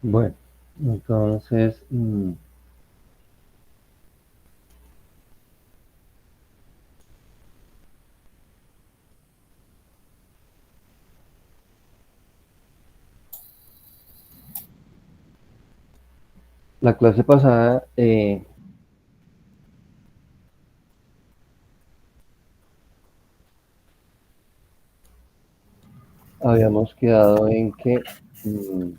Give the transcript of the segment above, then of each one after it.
Bueno, entonces, la clase pasada habíamos quedado en que mm,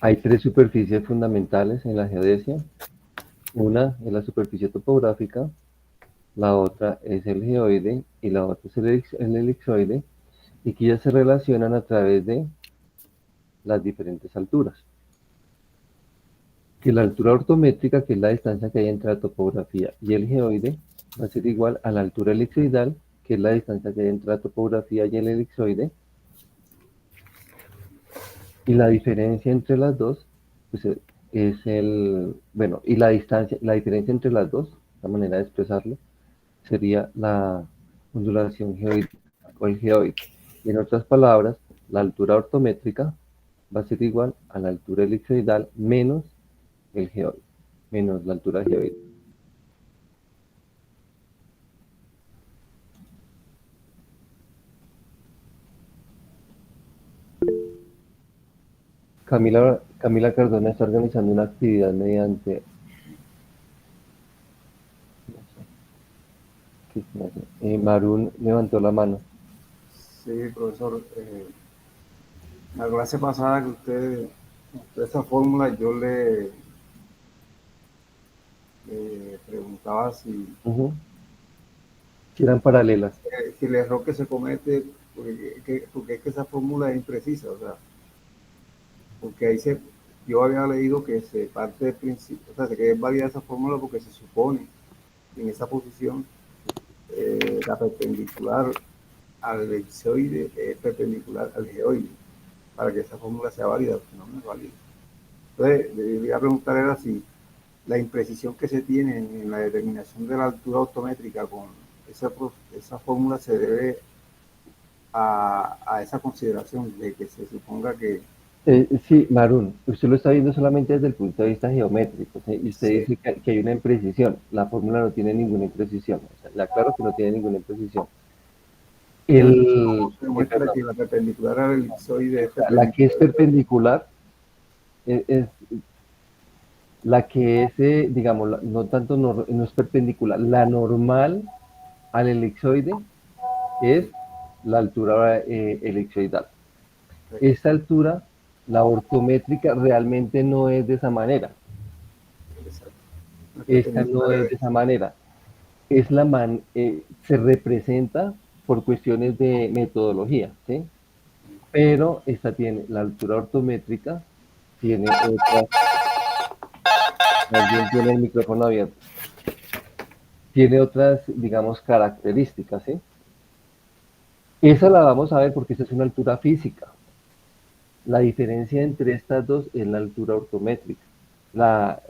hay tres superficies fundamentales en la geodesia. Una es la superficie topográfica, la otra es el geoide y la otra es el elipsoide, y que ya se relacionan a través de las diferentes alturas. Que la altura ortométrica, que es la distancia que hay entre la topografía y el geoide, va a ser igual a la altura elipsoidal, que es la distancia que hay entre la topografía y el elipsoide, y la diferencia entre las dos, pues es bueno, y la diferencia entre las dos, la manera de expresarlo, sería la ondulación geoide o el geoide. Y en otras palabras, la altura ortométrica va a ser igual a la altura elipsoidal menos el geoide, menos la altura geoide. Camila Cardona está organizando una actividad mediante... Marún levantó la mano. Sí, profesor. La clase pasada que esa fórmula, yo le preguntaba Si eran paralelas. si el error que se comete, porque es que esa fórmula es imprecisa, o sea, porque yo había leído que se parte del principio, o sea, que es válida esa fórmula porque se supone que en esa posición la perpendicular al elipsoide es perpendicular al geoide, para que esa fórmula sea válida, porque no es válida. Entonces, le iba a preguntar era si la imprecisión que se tiene en la determinación de la altura autométrica con esa fórmula se debe a esa consideración de que se suponga que Sí, Marún, usted lo está viendo solamente desde el punto de vista geométrico, ¿sí? Y usted se dice que hay una imprecisión. La fórmula no tiene ninguna imprecisión. O sea, le aclaro que no tiene ninguna imprecisión. se demuestra Perdón, que la perpendicular al elipsoide es la que es perpendicular. perpendicular es la que es, digamos, no tanto no es perpendicular. La normal al elipsoide es la altura elipsoidal. Esta altura, la ortométrica, realmente no es de esa manera. No es Esta no perpendicular es al de esa manera. Se representa por cuestiones de metodología, ¿sí? Pero esta tiene la altura ortométrica, tiene otras, alguien tiene el micrófono abierto, tiene otras, digamos, características, ¿sí? Esa la vamos a ver porque esa es una altura física. La diferencia entre estas dos es la altura ortométrica, la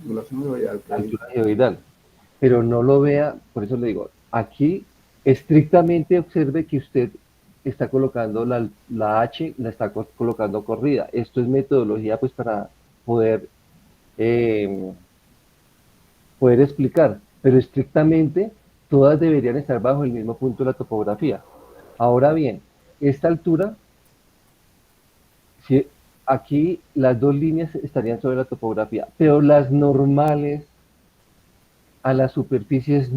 angulación de altura geoidal. Pero no lo vea, por eso le digo, aquí estrictamente observe que usted está colocando la H, la está colocando corrida. Esto es metodología pues para poder, eh, poder explicar, pero estrictamente todas deberían estar bajo el mismo punto de la topografía. Ahora bien, esta altura, si aquí las dos líneas estarían sobre la topografía, pero las normales a las superficies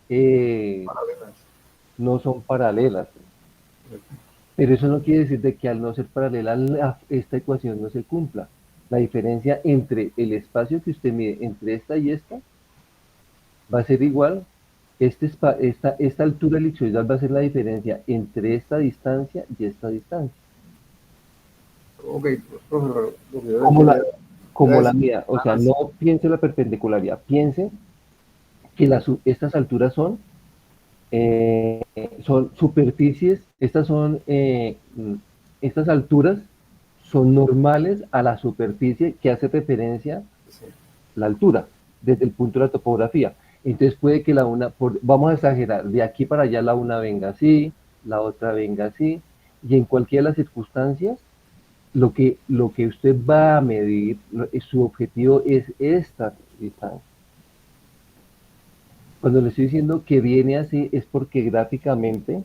eh, paralelas. no son paralelas. Pero eso no quiere decir de que al no ser paralela esta ecuación no se cumpla. La diferencia entre el espacio que usted mide entre esta y esta va a ser igual. Esta altura elipsoidal va a ser la diferencia entre esta distancia y esta distancia. Ok, profesor, lo que yo Como la, decía como la es, mía. O sea, no piense la perpendicularidad, piense que estas alturas son superficies, estas alturas son normales a la superficie que hace referencia la altura desde el punto de la topografía. Entonces puede que vamos a exagerar, de aquí para allá la una venga así, la otra venga así, Y en cualquiera de las circunstancias, lo que usted va a medir, su objetivo es esta distancia. Cuando le estoy diciendo que viene así es porque gráficamente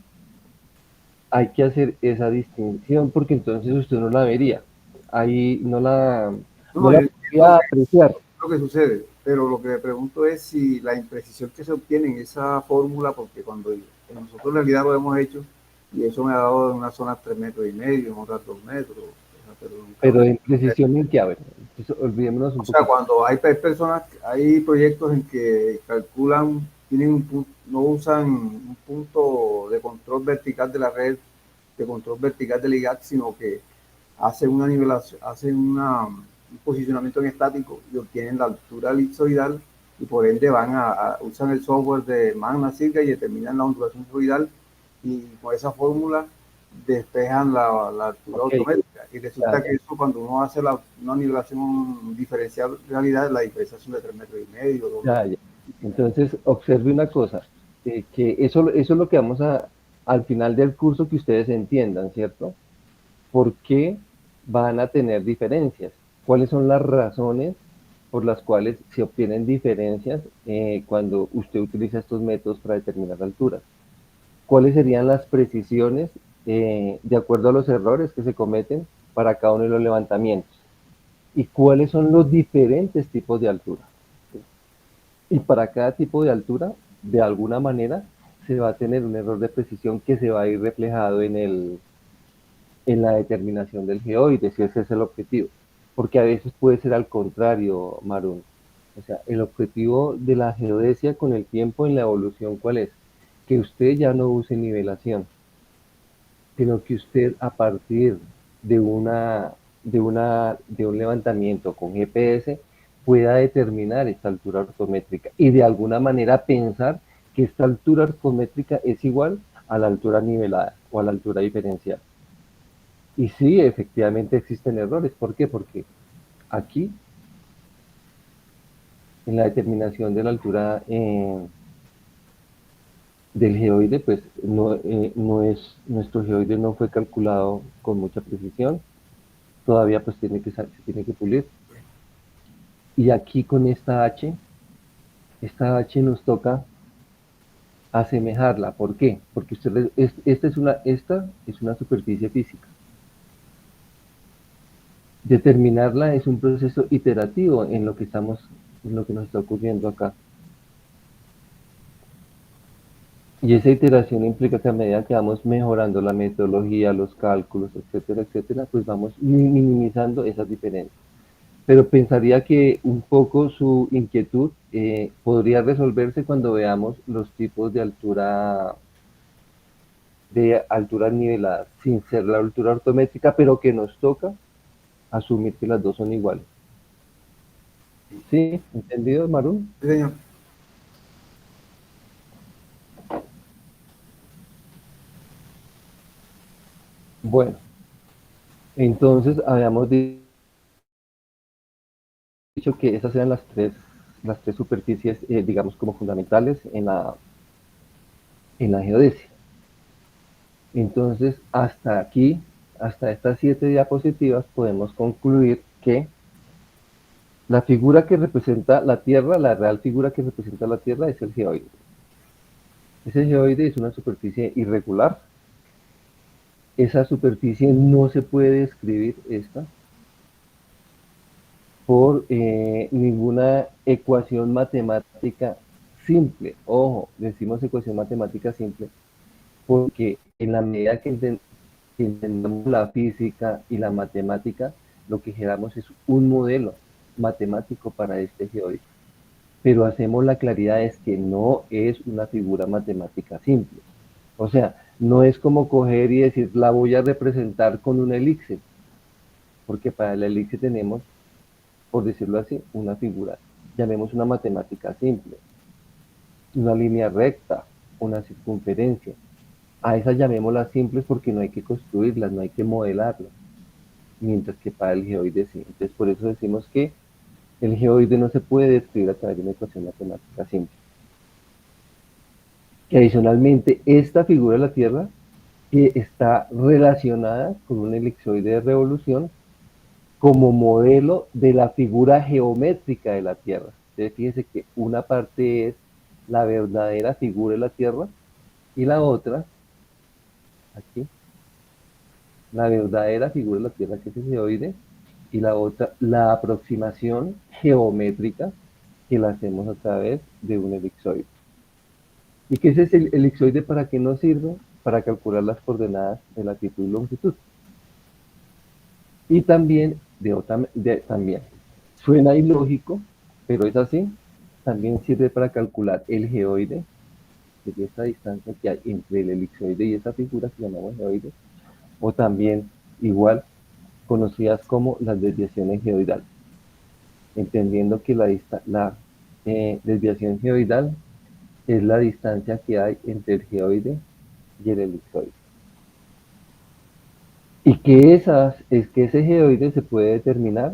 hay que hacer esa distinción porque entonces usted no la vería. Ahí no la, No, no no, la yo entiendo podría apreciar. lo que sucede, pero lo que me pregunto es si la imprecisión que se obtiene en esa fórmula, porque cuando nosotros en realidad lo hemos hecho, y eso me ha dado en una zona 3,5 metros, en otras 2 metros, o sea, pero nunca Pero me... en precisión en que, a ver, entonces, olvidémonos O un sea, poquito. cuando hay personas, hay proyectos en que calculan, tienen un punto, no usan un punto de control vertical de la red, de control vertical del IGAC, sino que hacen una nivelación, hacen un posicionamiento en estático y obtienen la altura elipsoidal y por ende usan el software de Magna Circa y determinan la ondulación elipsoidal y con esa fórmula despejan la altura Ok, autométrica. Y ya, resulta que eso cuando uno hace una nivelación diferencial, en realidad la diferencia son de 3,5 metros, 2 metros. ya, ya. Entonces, observe una cosa, que eso es lo que vamos al final del curso que ustedes entiendan, ¿cierto? ¿Por qué van a tener diferencias? ¿Cuáles son las razones por las cuales se obtienen diferencias cuando usted utiliza estos métodos para determinar alturas? ¿Cuáles serían las precisiones de acuerdo a los errores que se cometen para cada uno de los levantamientos? ¿Y cuáles son los diferentes tipos de altura? Y para cada tipo de altura, de alguna manera, se va a tener un error de precisión que se va a ir reflejado en la determinación del geoide, si ese es el objetivo. Porque a veces puede ser al contrario, Marun. O sea, el objetivo de la geodesia con el tiempo en la evolución, ¿cuál es? Que usted ya no use nivelación, sino que usted a partir de un levantamiento con GPS pueda determinar esta altura ortométrica y de alguna manera pensar que esta altura ortométrica es igual a la altura nivelada o a la altura diferencial. Y sí, efectivamente existen errores. ¿Por qué? Porque aquí, en la determinación de la altura del geoide, pues nuestro geoide no fue calculado con mucha precisión. Todavía pues se tiene que pulir. Y aquí con esta H nos toca asemejarla. ¿Por qué? Porque esta es una superficie física. Determinarla es un proceso iterativo en lo que nos está ocurriendo acá. Y esa iteración implica que a medida que vamos mejorando la metodología, los cálculos, etcétera, pues vamos minimizando esas diferencias. Pero pensaría que un poco su inquietud podría resolverse cuando veamos los tipos de alturas niveladas, sin ser la altura ortométrica, pero que nos toca asumir que las dos son iguales. ¿Sí? ¿Entendido, Marún? Sí, señor. Bueno, entonces habíamos dicho que esas eran las tres superficies, digamos, como fundamentales en la geodesia. Entonces, hasta aquí, hasta estas 7 diapositivas, podemos concluir que la figura que representa la Tierra, la real figura que representa la Tierra es el geoide. Ese geoide es una superficie irregular. Esa superficie no se puede describir por ninguna ecuación matemática simple. Ojo, decimos ecuación matemática simple porque en la medida que entendamos la física y la matemática, lo que generamos es un modelo matemático para este geoide. Pero hacemos la claridad es que no es una figura matemática simple. O sea, no es como coger y decir la voy a representar con una elipse, porque para la elipse tenemos, por decirlo así, una figura, llamemos una matemática simple, una línea recta, una circunferencia. A esas llamémoslas simples porque no hay que construirlas, no hay que modelarlas, mientras que para el geoide sí. Entonces por eso decimos que el geoide no se puede describir a través de una ecuación matemática simple. Que adicionalmente esta figura de la Tierra que está relacionada con un elipsoide de revolución como modelo de la figura geométrica de la Tierra. Entonces, fíjese que una parte es la verdadera figura de la Tierra y la otra, aquí, la verdadera figura de la Tierra que es el geoide y la otra, la aproximación geométrica que la hacemos a través de un elipsoide. ¿Y qué es ese elipsoide? ¿Para qué nos sirve? Para calcular las coordenadas de latitud y longitud. Y también, también, suena ilógico, pero es así, también sirve para calcular el geoide, que es esta distancia que hay entre el elipsoide y esa figura que llamamos geoide, o también, igual, conocidas como las desviaciones geoidales, entendiendo que la desviación geoidal es la distancia que hay entre el geoide y el elipsoide. Y que ese geoide se puede determinar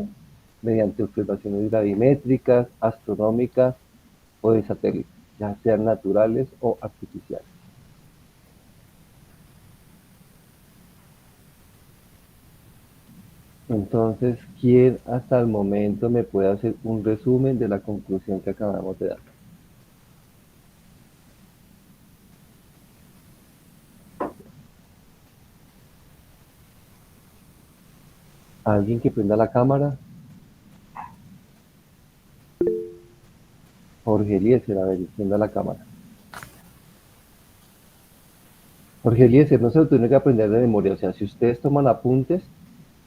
mediante observaciones gravimétricas, astronómicas o de satélites, ya sean naturales o artificiales. Entonces, ¿quién hasta el momento me puede hacer un resumen de la conclusión que acabamos de dar? ¿Alguien que prenda la cámara? Jorge Eliezer, a ver, prenda la cámara. Jorge Eliezer, no se lo tiene que aprender de memoria, o sea, si ustedes toman apuntes,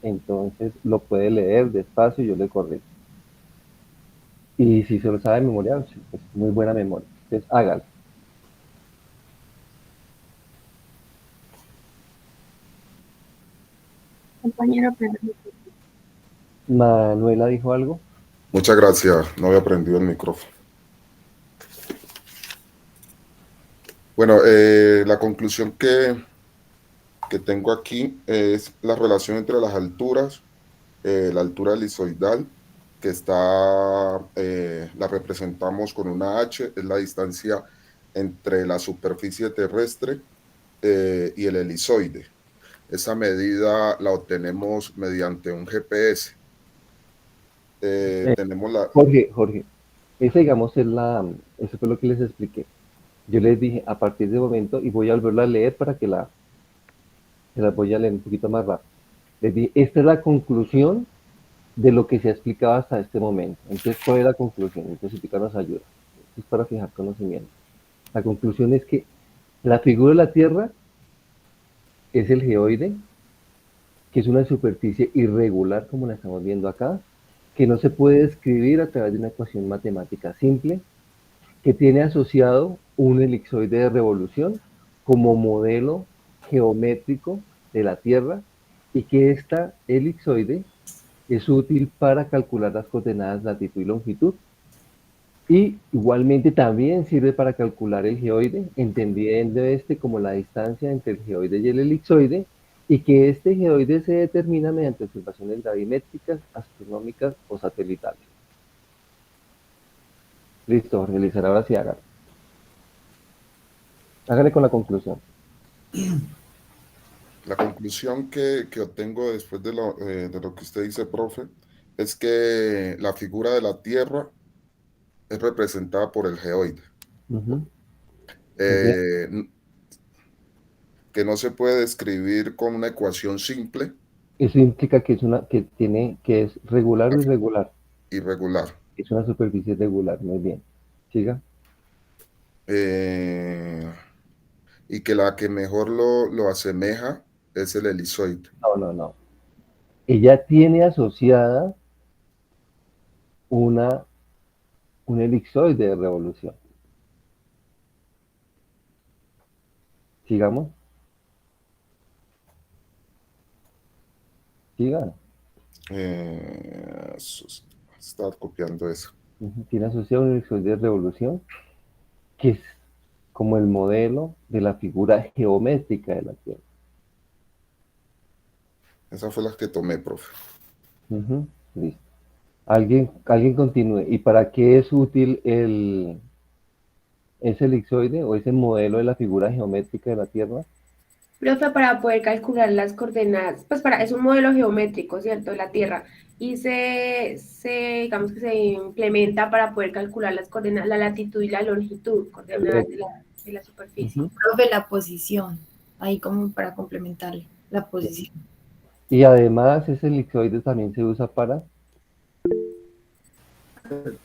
entonces lo puede leer despacio y yo le corrijo. Y si se lo sabe de memoria, pues muy buena memoria. Entonces hágalo. Compañero, pero Manuela dijo algo. Muchas gracias, no había prendido el micrófono. Bueno, la conclusión que tengo aquí es la relación entre las alturas, la altura elisoidal, que la representamos con una H, es la distancia entre la superficie terrestre y el elisoide. Esa medida la obtenemos mediante un GPS. Eh, Tenemos la... Jorge, esa digamos eso fue lo que les expliqué. Yo les dije a partir de momento, y voy a volverla a leer para que la voy a leer un poquito más rápido. Les dije, esta es la conclusión de lo que se ha explicado hasta este momento. Entonces, ¿cuál es la conclusión? Entonces, Pica nos ayuda. Esto es para fijar conocimiento. La conclusión es que la figura de la Tierra es el geoide, que es una superficie irregular, como la estamos viendo acá, que no se puede describir a través de una ecuación matemática simple, que tiene asociado un elipsoide de revolución como modelo geométrico de la Tierra y que esta elipsoide es útil para calcular las coordenadas latitud y longitud y igualmente también sirve para calcular el geoide, entendiendo este como la distancia entre el geoide y el elipsoide y que este geoide se determina mediante observaciones gravimétricas, astronómicas o satelitales. Listo, Jorge Eliezer, ahora sí hágalo. Hágale con la conclusión. La conclusión que obtengo después de lo que usted dice, profe, es que la figura de la Tierra es representada por el geoide. Muy bien. Eh, que no se puede describir con una ecuación simple, Eso implica que que es regular o irregular. irregular. Es una superficie regular, muy bien. Siga. Eh, y que la que mejor lo asemeja es el elisoide. No, no, no. Ella tiene asociada una, un elipsoide de revolución. Sigamos. Siga. Estaba copiando eso. Tiene asociado un elipsoide de revolución que es como el modelo de la figura geométrica de la Tierra. Esa fue la que tomé, profe. Listo. Alguien continúe. ¿Y para qué es útil ese elipsoide o ese modelo de la figura geométrica de la Tierra? Profe, para poder calcular las coordenadas, pues es un modelo geométrico, ¿cierto? De la Tierra. Y digamos que se implementa para poder calcular las coordenadas, la latitud y la longitud, coordenadas de la superficie. Ujú. Profe, la posición, ahí como para complementarle, la posición. Y además ese elipsoide también se usa para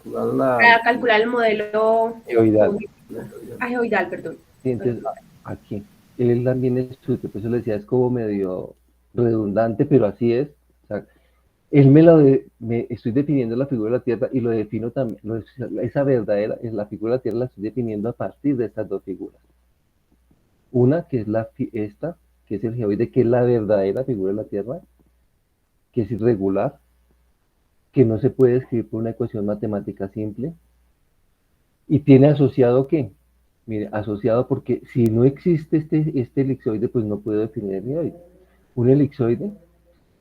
Para calcular el modelo geoidal. geoidal, perdón. Sí, entonces, aquí, él también estudia, por eso le decía, es como medio redundante, pero así es. O sea, él me estoy definiendo la figura de la Tierra y lo defino también, esa verdadera, es la figura de la Tierra la estoy definiendo a partir de estas dos figuras. Una, que es esta, que es el geoide, que es la verdadera figura de la Tierra, que es irregular, que no se puede escribir por una ecuación matemática simple, y tiene asociado ¿qué? Mire, asociado porque si no existe este elipsoide, pues no puedo definir el geoide. Un elipsoide,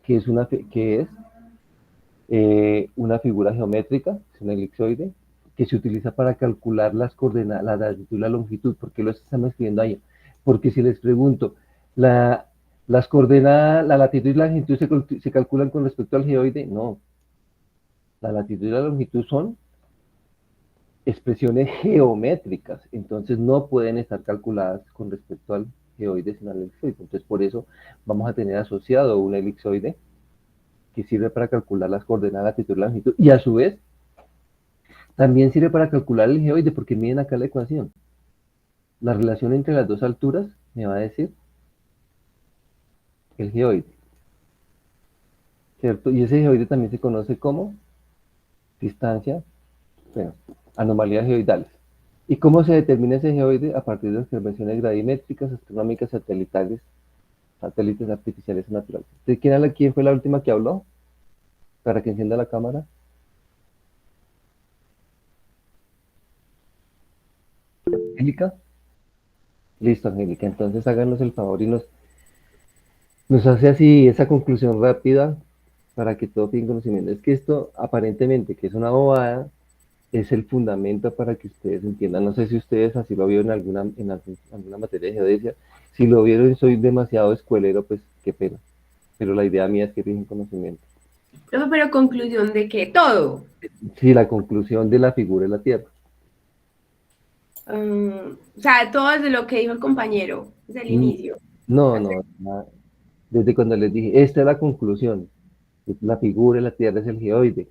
que es una figura geométrica, es un elipsoide, que se utiliza para calcular las coordenadas, la latitud y la longitud. ¿Por qué lo estamos escribiendo ahí? Porque si les pregunto, las coordenadas, la latitud y la longitud se calculan con respecto al geoide, no. La latitud y la longitud son expresiones geométricas, entonces no pueden estar calculadas con respecto al geoide sino al elipsoide. Entonces por eso vamos a tener asociado un elipsoide que sirve para calcular las coordenadas, latitud y longitud, y a su vez también sirve para calcular el geoide, porque miren acá la ecuación. La relación entre las dos alturas me va a decir el geoide, ¿cierto? Y ese geoide también se conoce como distancia, bueno, anomalías geoidales. ¿Y cómo se determina ese geoide? A partir de observaciones gravimétricas, astronómicas, satelitales, satélites artificiales o naturales. ¿De quién fue la última que habló? Para que encienda la cámara. ¿Angélica? Listo, Angélica. Entonces háganos el favor y nos hace así esa conclusión rápida para que todo tenga conocimiento. Es que esto, aparentemente, que es una bobada, es el fundamento para que ustedes entiendan. No sé si ustedes así lo vieron en alguna materia de geodesia. Si lo vieron y soy demasiado escuelero, pues qué pena. Pero la idea mía es que tengan conocimiento. Profe, pero conclusión de que todo. Sí, la conclusión de la figura de la Tierra. O sea, todo desde lo que dijo el compañero, desde el inicio. No, desde cuando les dije, esta es la conclusión. La figura de la Tierra es el geoide.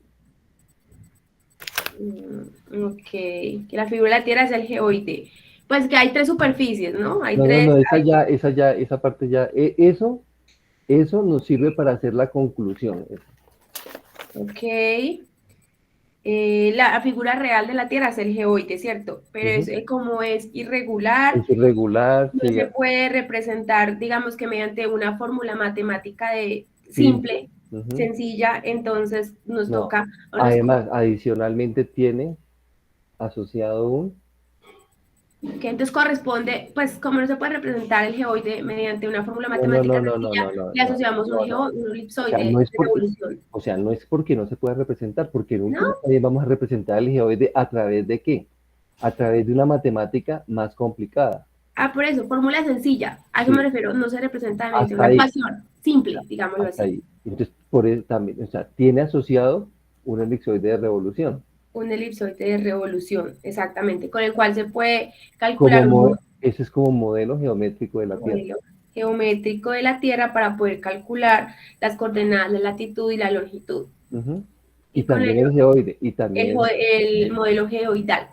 Ok, que la figura de la Tierra es el geoide. Pues que hay tres superficies, ¿no? Hay No, tres. esa parte ya, eso nos sirve para hacer la conclusión. Ok. La figura real de la Tierra es el geoide, ¿cierto? Pero como es irregular, Es irregular, no se puede representar, digamos que mediante una fórmula matemática simple, sencilla, entonces nos toca. Además, adicionalmente tiene asociado que entonces corresponde, pues como no se puede representar el geoide mediante una fórmula no, matemática sencilla, le asociamos un elipsoide de revolución. O sea, no es porque no se pueda representar, porque en último también vamos a representar el geoide a través de ¿qué? A través de una matemática más complicada. Por eso, fórmula sencilla, a eso me refiero, no se representa mediante Hasta una ecuación simple, digámoslo hasta así. ahí. Entonces, por eso también, o sea, tiene asociado un elipsoide de revolución. Un elipsoide de revolución, exactamente, con el cual se puede calcular ese es como modelo geométrico de la Tierra. Modelo geométrico de la Tierra para poder calcular las coordenadas, la latitud y la longitud. Y también el geoide. Y también el modelo geoidal.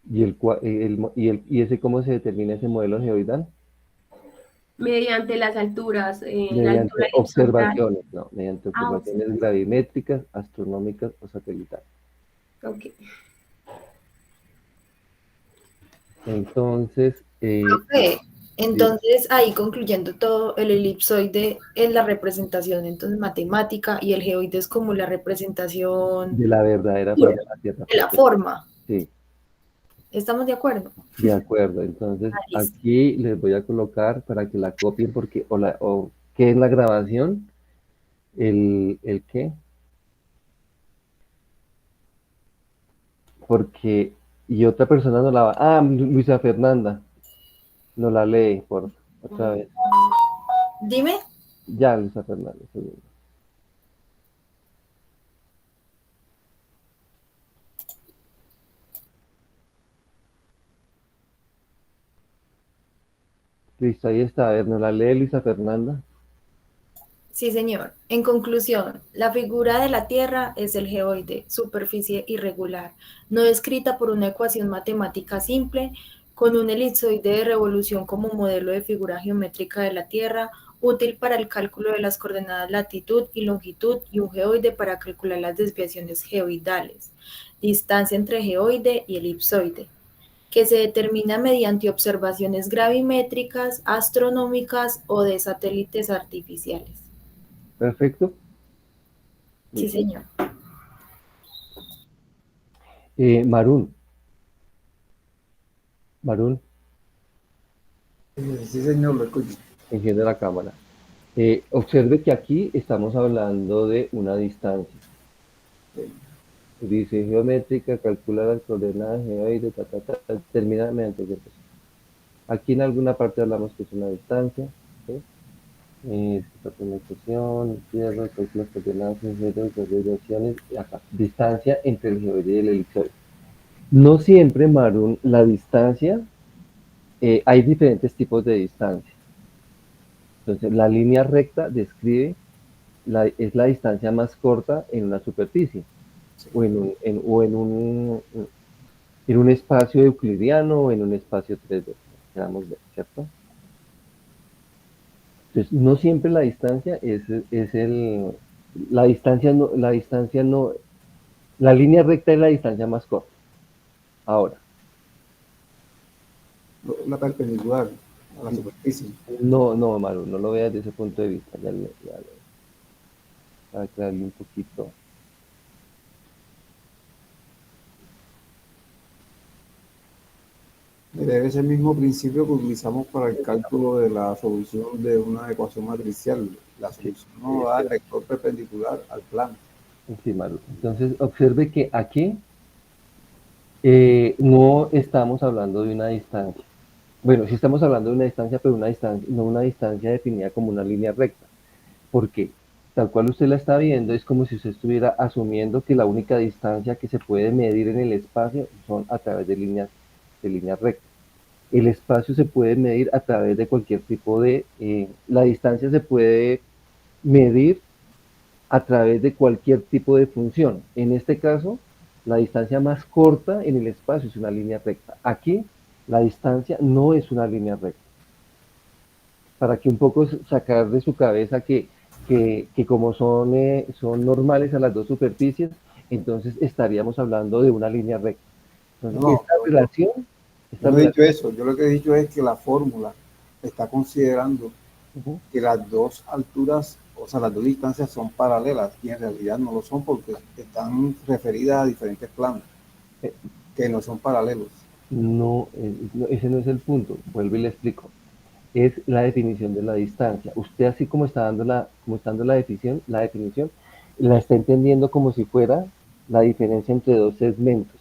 ¿Y ese cómo se determina ese modelo geoidal? Mediante las alturas. Mediante observaciones, mediante observaciones gravimétricas, astronómicas o satelitales. Ok. Entonces, entonces ahí concluyendo todo, el elipsoide es la representación entonces matemática y el geoide es como la representación de la verdadera forma de la Tierra. De la forma. Sí. ¿Estamos de acuerdo? De acuerdo, entonces aquí les voy a colocar para que la copien porque o que en la grabación el qué, porque y otra persona no la va, Luisa Fernanda No la lee, por otra vez. Dime. Ya, Luisa Fernanda, segundo. Listo, ahí está. A ver, ¿no la lee Luisa Fernanda? Sí, señor. En conclusión, la figura de la Tierra es el geoide, superficie irregular, no descrita por una ecuación matemática simple, con un elipsoide de revolución como modelo de figura geométrica de la Tierra, útil para el cálculo de las coordenadas latitud y longitud, y un geoide para calcular las desviaciones geoidales, distancia entre geoide y elipsoide, que se determina mediante observaciones gravimétricas, astronómicas o de satélites artificiales. Perfecto. Sí, Listo. señor. Marún. Marún, Sí, señor, lo escucho. enciende la cámara. Observe que aquí estamos hablando de una distancia. Dice geométrica, calcula las coordenadas geoide, termina mediante ciertos. Aquí en alguna parte hablamos que es una distancia. ¿Sí? Penetración, tierra, calcula las coordenadas geoide, desviaciones, y acá, distancia entre el geoide y el elipsoide. No siempre, Marún, la distancia, hay diferentes tipos de distancia. Entonces, la línea recta describe, es la distancia más corta en una superficie o en un espacio euclidiano o en un espacio 3D, queramos ver, ¿cierto? Entonces, no siempre la distancia la distancia no, la línea recta es la distancia más corta. Ahora, La perpendicular a la superficie. no, Maru, no lo veas desde ese punto de vista, para aclararle un poquito. Debe ser el mismo principio que utilizamos para el cálculo de la solución de una ecuación matricial. La solución no da el vector perpendicular al plano. Sí, Maru. Entonces, observe que aquí no estamos hablando de una distancia. Bueno, sí estamos hablando de una distancia, pero no una distancia definida como una línea recta. Porque tal cual usted la está viendo, es como si usted estuviera asumiendo que la única distancia que se puede medir en el espacio son a través de líneas rectas. El espacio se puede medir a través de cualquier tipo la distancia se puede medir a través de cualquier tipo de función. En este caso, la distancia más corta en el espacio es una línea recta. Aquí, la distancia no es una línea recta. Para que un poco sacar de su cabeza que como son normales a las dos superficies, entonces estaríamos hablando de una línea recta. Entonces, No, esta yo no he dicho relación, eso. Yo lo que he dicho es que la fórmula está considerando que las dos alturas, o sea, las dos distancias son paralelas y en realidad no lo son porque están referidas a diferentes planos que no son paralelos. ese no es el punto, vuelvo y le explico. Es la definición de la distancia. Usted así como está dando la definición, la está entendiendo como si fuera la diferencia entre dos segmentos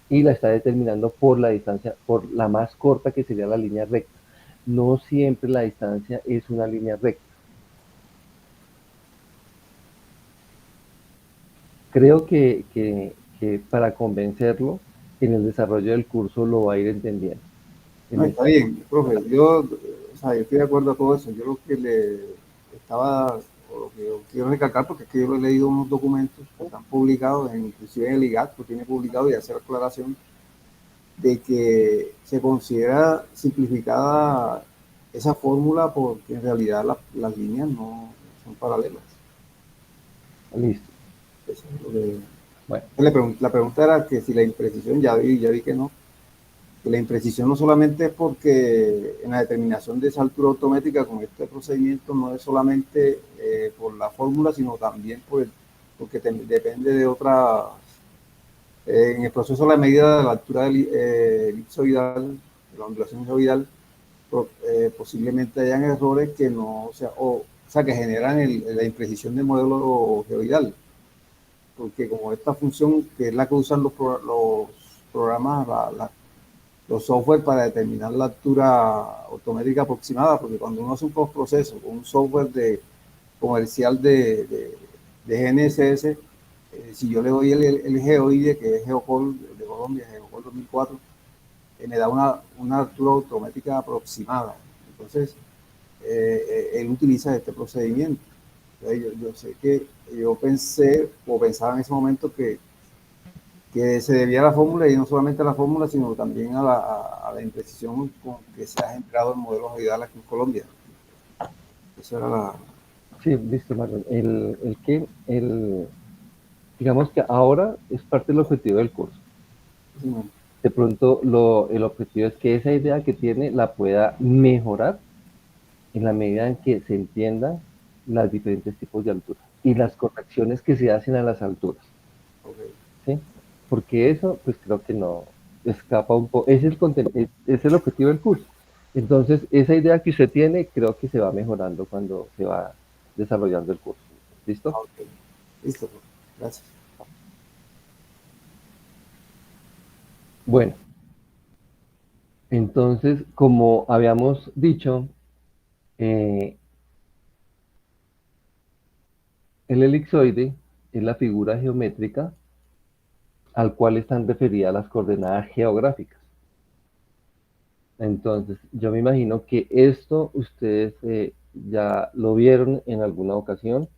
y la está determinando por la distancia, por la más corta que sería la línea recta. No siempre la distancia es una línea recta. Creo que para convencerlo, en el desarrollo del curso lo va a ir entendiendo. No, está bien, profe. O sea, yo estoy de acuerdo a todo eso. Yo lo que le estaba, o lo que yo quiero recalcar, porque es que yo he leído unos documentos que están publicados, inclusive en el IGAT, lo tiene publicado y hacer aclaración de que se considera simplificada esa fórmula porque en realidad las líneas no son paralelas. Listo. Eso es lo que... Bueno. La pregunta era que si la imprecisión, ya vi que no, que la imprecisión no solamente es porque en la determinación de esa altura automática con este procedimiento no es solamente por la fórmula, sino también porque depende de otras. En el proceso de la medida de la altura elipsoidal, de la ondulación elipsoidal, posiblemente hayan errores que no, o sea que generan la imprecisión del modelo geoidal. Porque como esta función, que es la que usan los programas, los software para determinar la altura autométrica aproximada, porque cuando uno hace un postproceso con un software comercial de GNSS, si yo le doy el geoide, que es Geocol de Colombia, Geocol 2004, me da una altura autométrica aproximada. Entonces, él utiliza este procedimiento. Yo sé que yo pensaba en ese momento que se debía a la fórmula, y no solamente a la fórmula, sino también a la imprecisión con que se ha generado el modelo Geidal aquí en Colombia. Eso era la... Sí, listo, Marlon. Digamos que ahora es parte del objetivo del curso. Sí, De pronto el objetivo es que esa idea que tiene la pueda mejorar en la medida en que se entiendan los diferentes tipos de alturas y las correcciones que se hacen a las alturas. okay. ¿Sí? Porque eso, pues creo que no escapa un poco, es el objetivo del curso. Entonces, esa idea que usted tiene, creo que se va mejorando cuando se va desarrollando el curso. ¿Listo? Okay. Listo, gracias. Bueno, entonces, como habíamos dicho, el elipsoide es la figura geométrica al cual están referidas las coordenadas geográficas. Entonces, yo me imagino que esto ustedes ya lo vieron en alguna ocasión.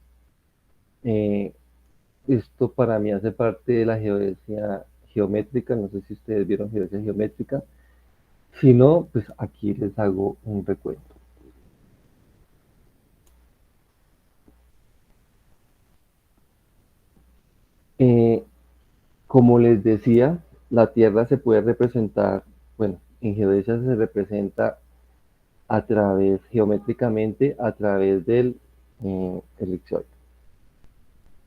Esto para mí hace parte de la geodesia geométrica. No sé si ustedes vieron geodesia geométrica. Si no, pues aquí les hago un recuento. Como les decía, la Tierra se puede representar, bueno, en geodesia se representa a través, geométricamente, a través del elipsoide.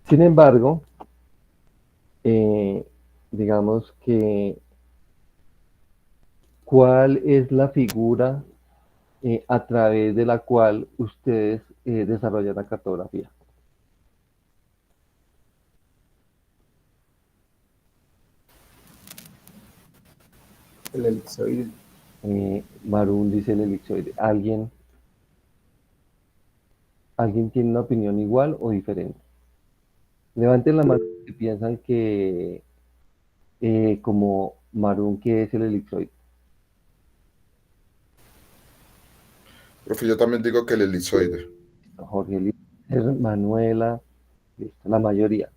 Sin embargo, digamos que, ¿cuál es la figura a través de la cual ustedes desarrollan la cartografía? El elipsoide. Marún dice el elipsoide. ¿Alguien tiene una opinión igual o diferente? Levanten la mano si piensan que, como Marún, que es el elipsoide. Profe, yo también digo que el elipsoide. Jorge Eliezer, Manuela, listo, la mayoría.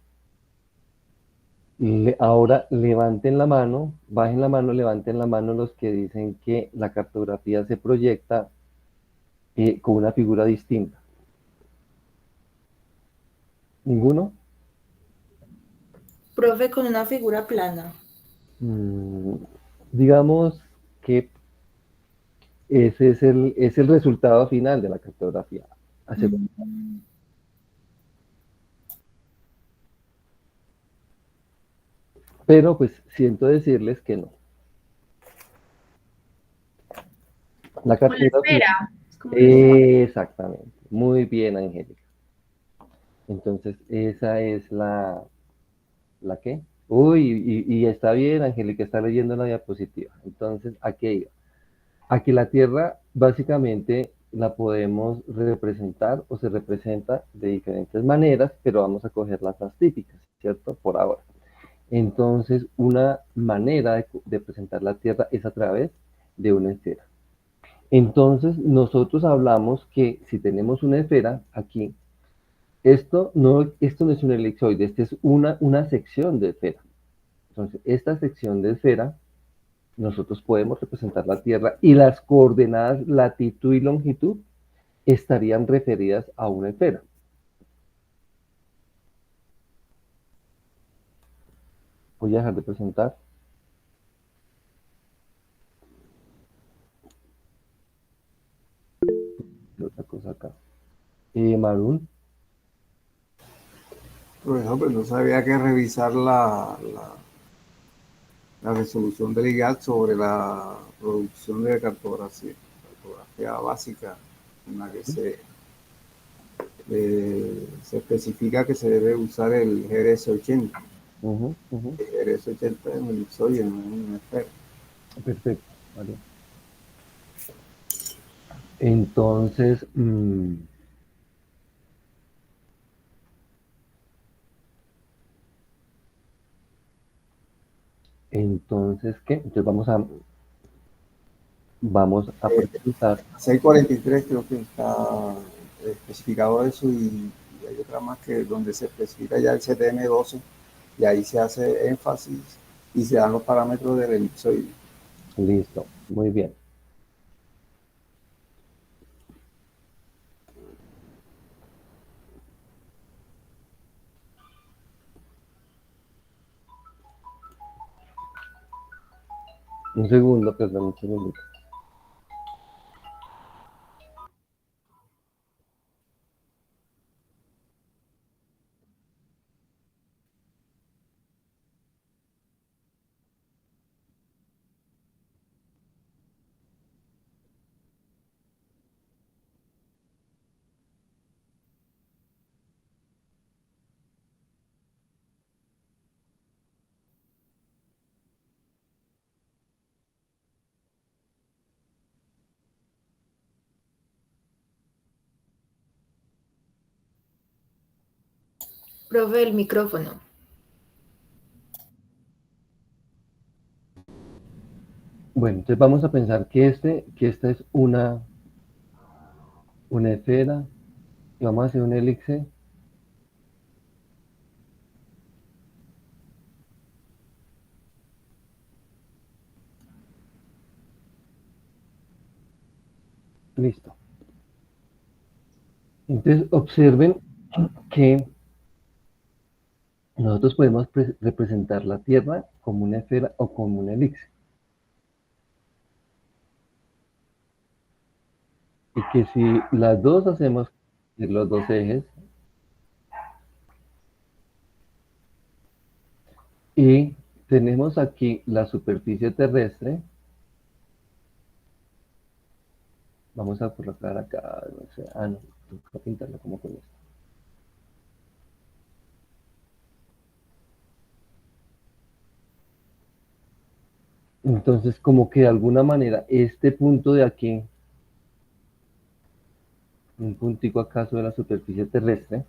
Ahora levanten la mano, bajen la mano, levanten la mano los que dicen que la cartografía se proyecta con una figura distinta. ¿Ninguno? Profe, con una figura plana. Digamos que ese es el resultado final de la cartografía. Pero pues siento decirles que no. La Como la cartografía. esfera. Es como Exactamente. Muy bien, Angélica. Entonces, esa es ¿la qué? Uy, y está bien, Angélica, está leyendo la diapositiva. Entonces, ¿a qué iba? Aquí la Tierra básicamente la podemos representar o se representa de diferentes maneras, pero vamos a coger las más típicas, ¿cierto? Por ahora. Entonces, una manera de presentar la Tierra es a través de una esfera. Entonces, nosotros hablamos que si tenemos una esfera aquí, esto no es un elipsoide, esta es una sección de esfera. Entonces, esta sección de esfera, nosotros podemos representar la Tierra y las coordenadas latitud y longitud estarían referidas a una esfera. Voy a dejar de presentar. Otra cosa acá. Marún. Profesor, pues no sabía que revisar la resolución del IGAT sobre la producción de cartografía básica, en la que se especifica que se debe usar el GRS 80. El GRS 80 es un elipsoide, no es una esfera. Perfecto. ¿vale? Entonces, ¿qué? Entonces vamos a presentar, 643 creo que está especificado eso y hay otra más que donde se especifica ya el CTM12 y ahí se hace énfasis y se dan los parámetros del elipsoide. listo, muy bien. Un segundo, perdón, un segundo. Profe, el micrófono. Bueno, entonces vamos a pensar que esta es una esfera y vamos a hacer un elixir. Listo. Entonces observen que nosotros podemos representar la Tierra como una esfera o como un elixir. Y que si las dos hacemos los dos ejes y tenemos aquí la superficie terrestre, vamos a colocar acá, no sé, no, tengo que pintarlo como con esto. Entonces, como que de alguna manera este punto de aquí, un puntico acaso de la superficie terrestre,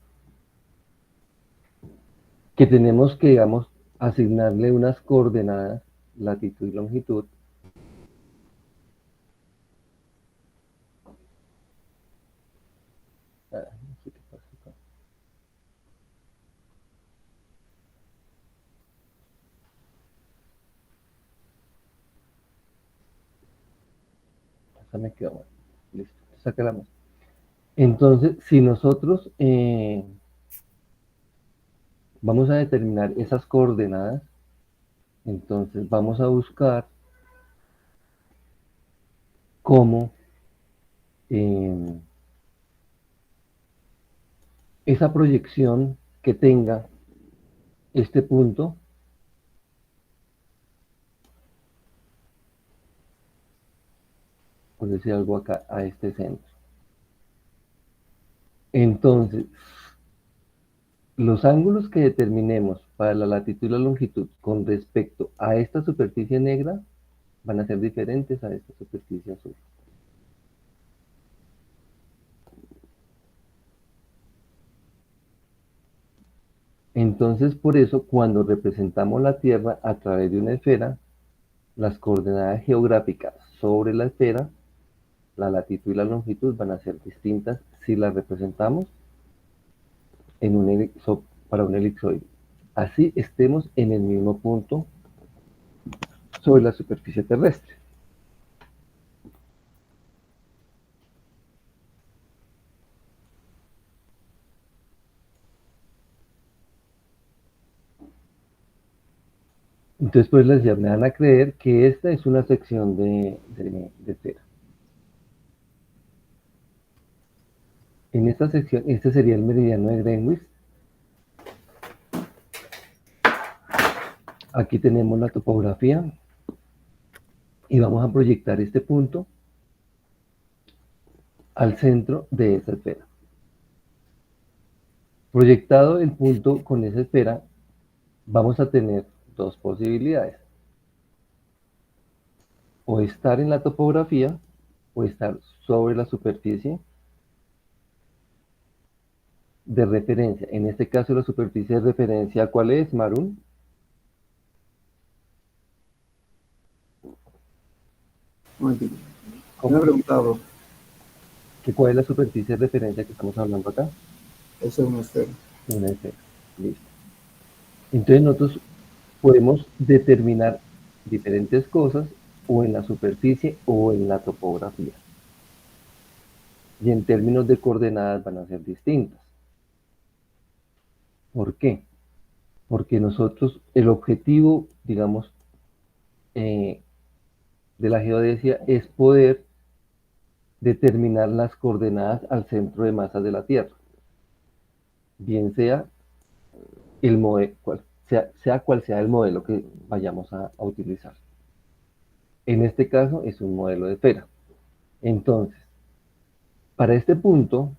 que tenemos que, digamos, asignarle unas coordenadas, latitud y longitud, no sé qué pasa acá. Esa me quedó mal. Listo, saca la más. Entonces, si nosotros vamos a determinar esas coordenadas, entonces vamos a buscar cómo esa proyección que tenga este punto, por decir algo acá, a este centro. Entonces, los ángulos que determinemos para la latitud y la longitud con respecto a esta superficie negra van a ser diferentes a esta superficie azul. Entonces, por eso, cuando representamos la Tierra a través de una esfera, las coordenadas geográficas sobre la esfera, la latitud y la longitud van a ser distintas si las representamos en para un elipsoide. Así estemos en el mismo punto sobre la superficie terrestre. Entonces, pues les me van a creer que esta es una sección de esfera. En esta sección, este sería el meridiano de Greenwich. Aquí tenemos la topografía y vamos a proyectar este punto al centro de esa esfera. Proyectado el punto con esa esfera, vamos a tener dos posibilidades. o estar en la topografía o estar sobre la superficie de referencia. En este caso, la superficie de referencia, ¿cuál es, Marún? Un momentito. Yo me ¿Cómo? preguntaba, ¿Cuál es la superficie de referencia que estamos hablando acá? eso es una esfera. Una esfera. Listo. Entonces nosotros podemos determinar diferentes cosas o en la superficie o en la topografía. Y en términos de coordenadas van a ser distintas. ¿Por qué? Porque nosotros, el objetivo, digamos, de la geodesia es poder determinar las coordenadas al centro de masa de la Tierra, bien sea el modelo, sea cual sea el modelo que vayamos a utilizar. En este caso es un modelo de esfera. Entonces, para este punto,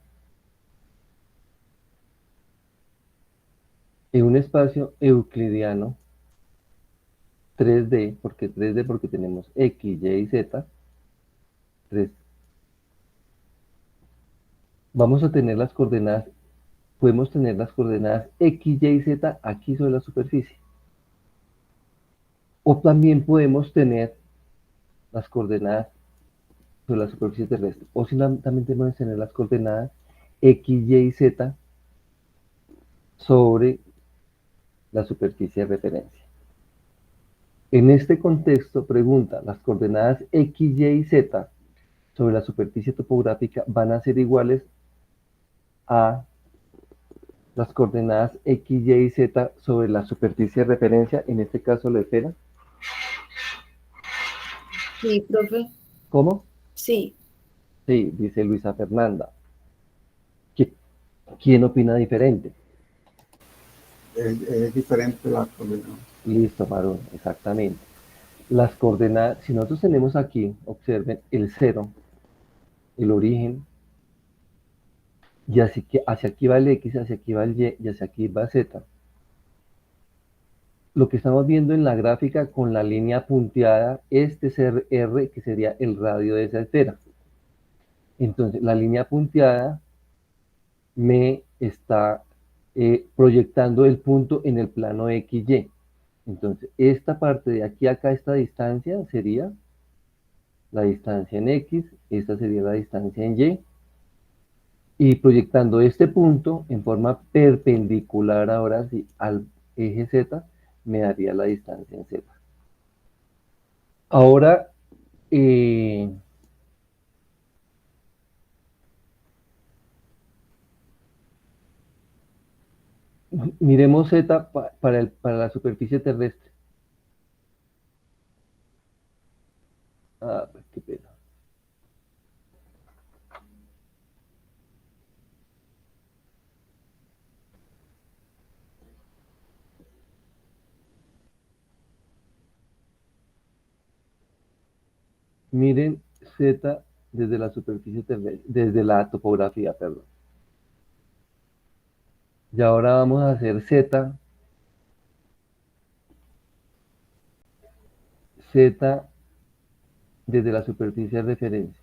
en un espacio euclidiano 3D, porque tenemos X, Y y Z, 3, vamos a tener las coordenadas, podemos tener las coordenadas X, Y y Z aquí sobre la superficie. O también podemos tener las coordenadas sobre la superficie terrestre. O si también podemos tener las coordenadas X, Y y Z sobre la superficie de referencia. En este contexto, pregunta, las coordenadas X, Y y Z sobre la superficie topográfica van a ser iguales a las coordenadas X, Y y Z sobre la superficie de referencia, en este caso la esfera. Sí, profe. ¿Cómo? Sí. Sí, dice Luisa Fernanda. ¿Quién opina diferente? Es diferente la coordenada. Listo, varón, exactamente. Las coordenadas, si nosotros tenemos aquí, observen, el 0, el origen, y así que hacia aquí va el X, hacia aquí va el Y, y hacia aquí va Z. Lo que estamos viendo en la gráfica con la línea punteada, este es R, que sería el radio de esa esfera. Entonces, la línea punteada me está proyectando el punto en el plano XY. Entonces, esta parte de aquí a acá, esta distancia sería la distancia en X, esta sería la distancia en Y, y proyectando este punto en forma perpendicular ahora sí al eje Z, me daría la distancia en Z. Ahora, miremos Z para la superficie terrestre. Ah, pues qué pena. Miren Z desde la superficie terrestre, desde la topografía, perdón. Y ahora vamos a hacer Z desde la superficie de referencia.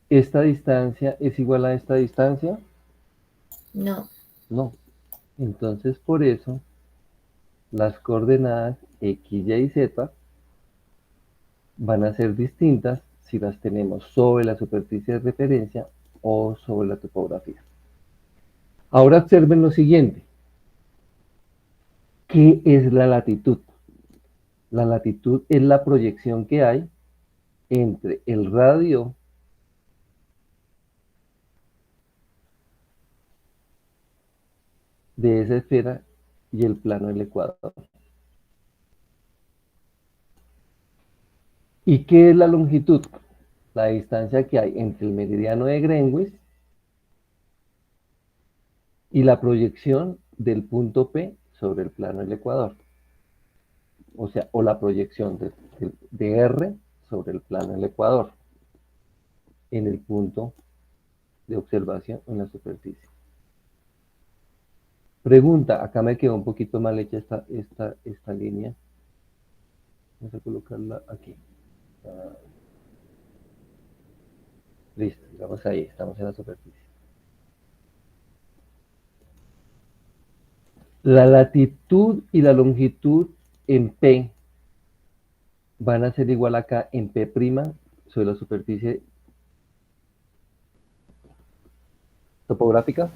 ¿Esta distancia es igual a esta distancia? No. No. Entonces, por eso, las coordenadas X, Y y Z van a ser distintas si las tenemos sobre la superficie de referencia o sobre la topografía. Ahora observen lo siguiente. ¿Qué es la latitud? La latitud es la proyección que hay entre el radio de esa esfera y el plano del ecuador. ¿Y qué es la longitud? La distancia que hay entre el meridiano de Greenwich y la proyección del punto P sobre el plano del ecuador. O sea, o la proyección de R sobre el plano del ecuador en el punto de observación en la superficie. Pregunta, acá me quedó un poquito mal hecha esta línea. Vamos a colocarla aquí. Listo, vamos ahí, estamos en la superficie. La latitud y la longitud en P van a ser igual acá en P' sobre la superficie topográfica.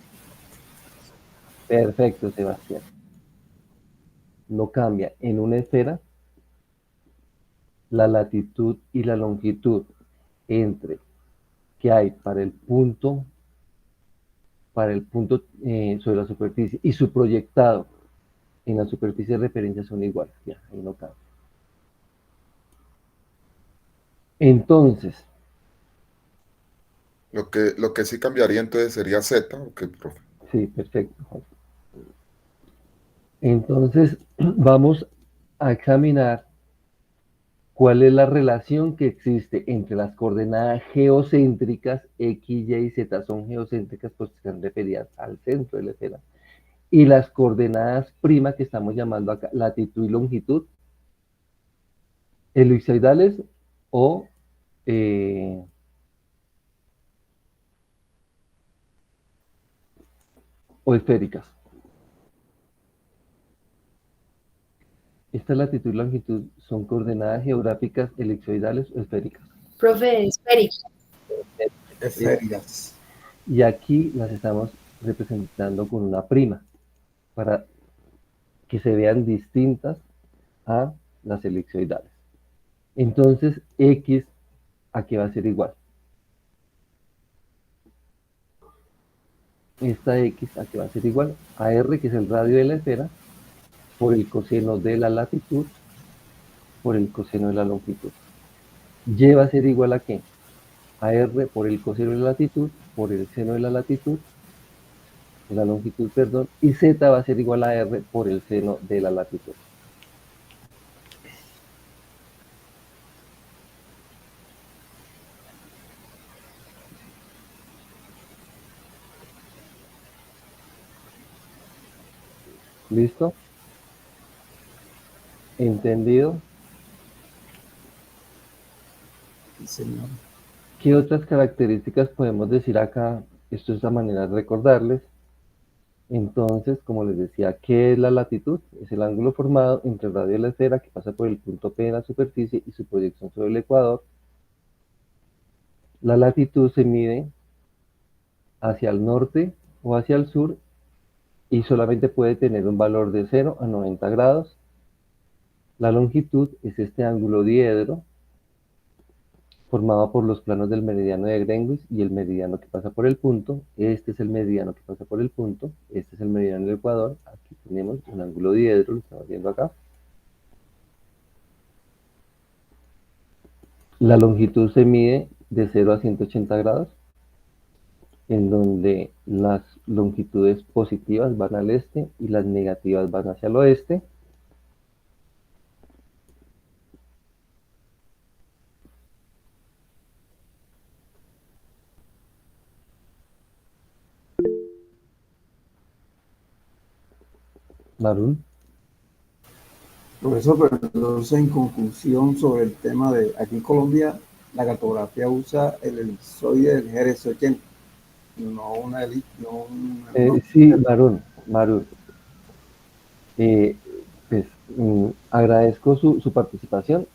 Perfecto, Sebastián. No cambia. En una esfera, la latitud y la longitud entre que hay para el punto sobre la superficie y su proyectado en la superficie de referencia son iguales. Ya, ahí no cambia. Entonces, Lo que sí cambiaría entonces sería Z, ¿ok, profe? sí, perfecto. Entonces, vamos a examinar cuál es la relación que existe entre las coordenadas geocéntricas, X, Y y Z son geocéntricas, pues están referidas al centro de la esfera, y las coordenadas prima que estamos llamando acá, latitud y longitud, elipsoidales o, eh, o esféricas. Esta latitud y longitud son coordenadas geográficas elipsoidales o esféricas. Profe, esférica. Esféricas. Y aquí las estamos representando con una prima para que se vean distintas a las elipsoidales. Entonces, X a qué va a ser igual. Esta X a qué va a ser igual a R, que es el radio de la esfera, por el coseno de la latitud, por el coseno de la longitud. Y va a ser igual a qué? A R por el coseno de la latitud, por el seno de la latitud, de la longitud, perdón, y Z va a ser igual a R por el seno de la latitud. ¿Listo? ¿Entendido? Sí, señor. ¿Qué otras características podemos decir acá? Esto es la manera de recordarles. Entonces, como les decía, ¿qué es la latitud? Es el ángulo formado entre el radio de la esfera que pasa por el punto P de la superficie y su proyección sobre el ecuador. La latitud se mide hacia el norte o hacia el sur y solamente puede tener un valor de 0 a 90 grados. La longitud es este ángulo diedro formado por los planos del meridiano de Greenwich y el meridiano que pasa por el punto. Este es el meridiano que pasa por el punto. Este es el meridiano del Ecuador. Aquí tenemos un ángulo diedro, lo estamos viendo acá. La longitud se mide de 0 a 180 grados, en donde las longitudes positivas van al este y las negativas van hacia el oeste. Marún. Profesor, pero entonces en conclusión sobre el tema de, aquí en Colombia la cartografía usa el elipsoide del GRS80, no una elipse, Sí, Marún. Pues, agradezco su participación,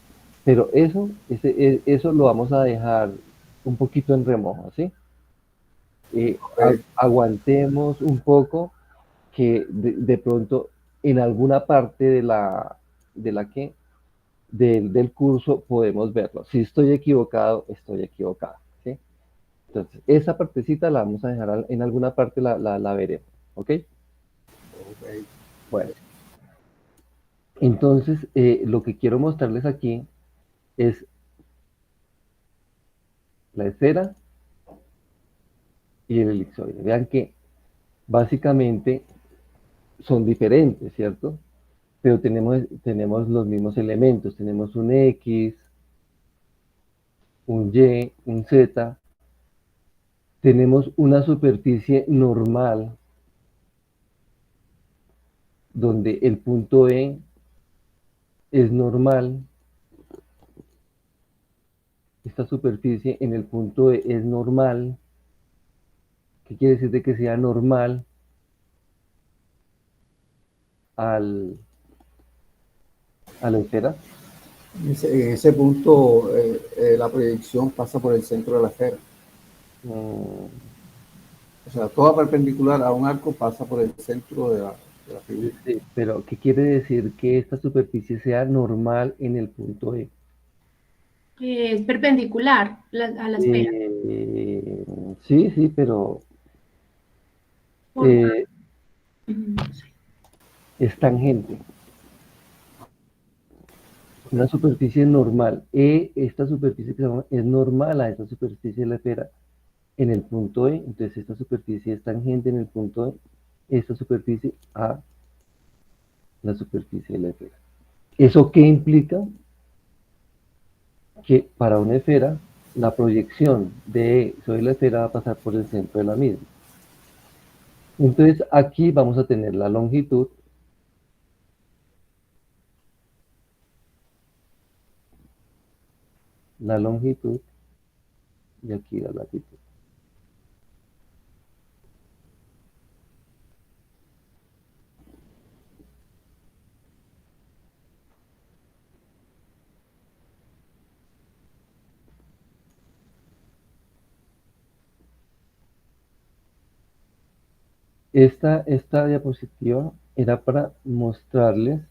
pero eso lo vamos a dejar un poquito en remojo, ¿sí? Aguantemos un poco que de pronto en alguna parte del curso podemos verlo. Si estoy equivocado, estoy equivocado, ¿sí? Entonces, esa partecita la vamos a dejar en alguna parte, la veremos, ¿ok? Bueno. Entonces, lo que quiero mostrarles aquí es la esfera y el elipsoide. Vean que básicamente son diferentes, ¿cierto? Pero tenemos los mismos elementos. Tenemos un X, un Y, un Z. Tenemos una superficie normal donde el punto E es normal, esta superficie en el punto E es normal. ¿Qué quiere decir de que sea normal al, a la esfera? En ese punto, la proyección pasa por el centro de la esfera. Mm, O sea, toda perpendicular a un arco pasa por el centro de la figura. sí, pero ¿qué quiere decir que esta superficie sea normal en el punto E? Es perpendicular a la esfera. Eh, sí, sí, pero Forma, eh, no sé. es tangente. Una superficie normal. Esta superficie que se llama, es normal a esta superficie de la esfera en el punto E. Entonces esta superficie es tangente en el punto E. Esta superficie a la superficie de la esfera. ¿Eso qué implica? Que para una esfera, la proyección de E sobre la esfera va a pasar por el centro de la misma. Entonces aquí vamos a tener la longitud y aquí la latitud. Esta diapositiva era para mostrarles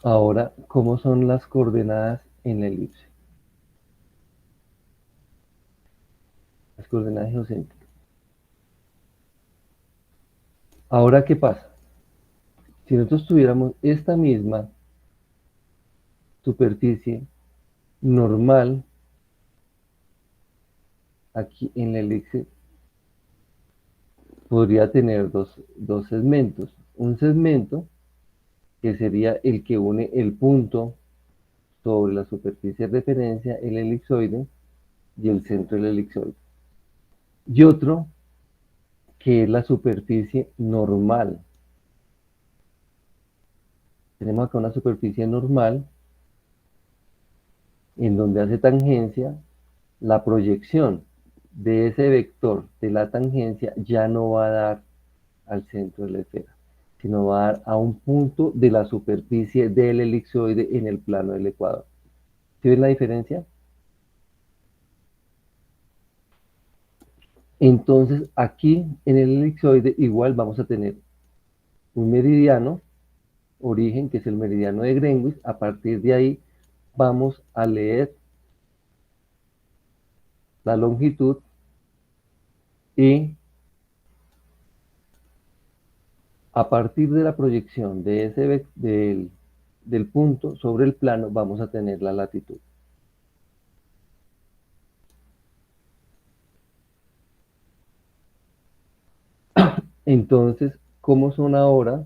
ahora cómo son las coordenadas en la elipse, las coordenadas geocéntricas. Ahora, ¿qué pasa? Si nosotros tuviéramos esta misma superficie normal aquí en la elipse, podría tener dos segmentos. Un segmento que sería el que une el punto sobre la superficie de referencia, el elipsoide, y el centro del elipsoide. Y otro que es la superficie normal. Tenemos acá una superficie normal en donde hace tangencia. La proyección de ese vector de la tangencia ya no va a dar al centro de la esfera, sino va a dar a un punto de la superficie del elipsoide en el plano del ecuador. ¿Sí ven la diferencia? Entonces aquí en el elipsoide igual vamos a tener un meridiano, origen, que es el meridiano de Greenwich. A partir de ahí vamos a leer la longitud y a partir de la proyección de del punto sobre el plano vamos a tener la latitud. Entonces, ¿cómo son ahora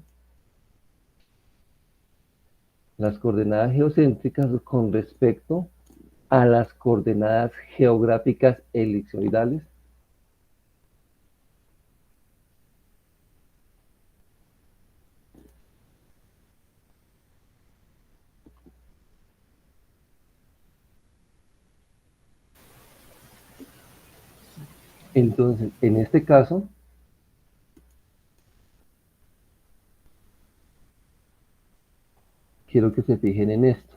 las coordenadas geocéntricas con respecto a las coordenadas geográficas elipsoidales? Entonces, en este caso, quiero que se fijen en esto.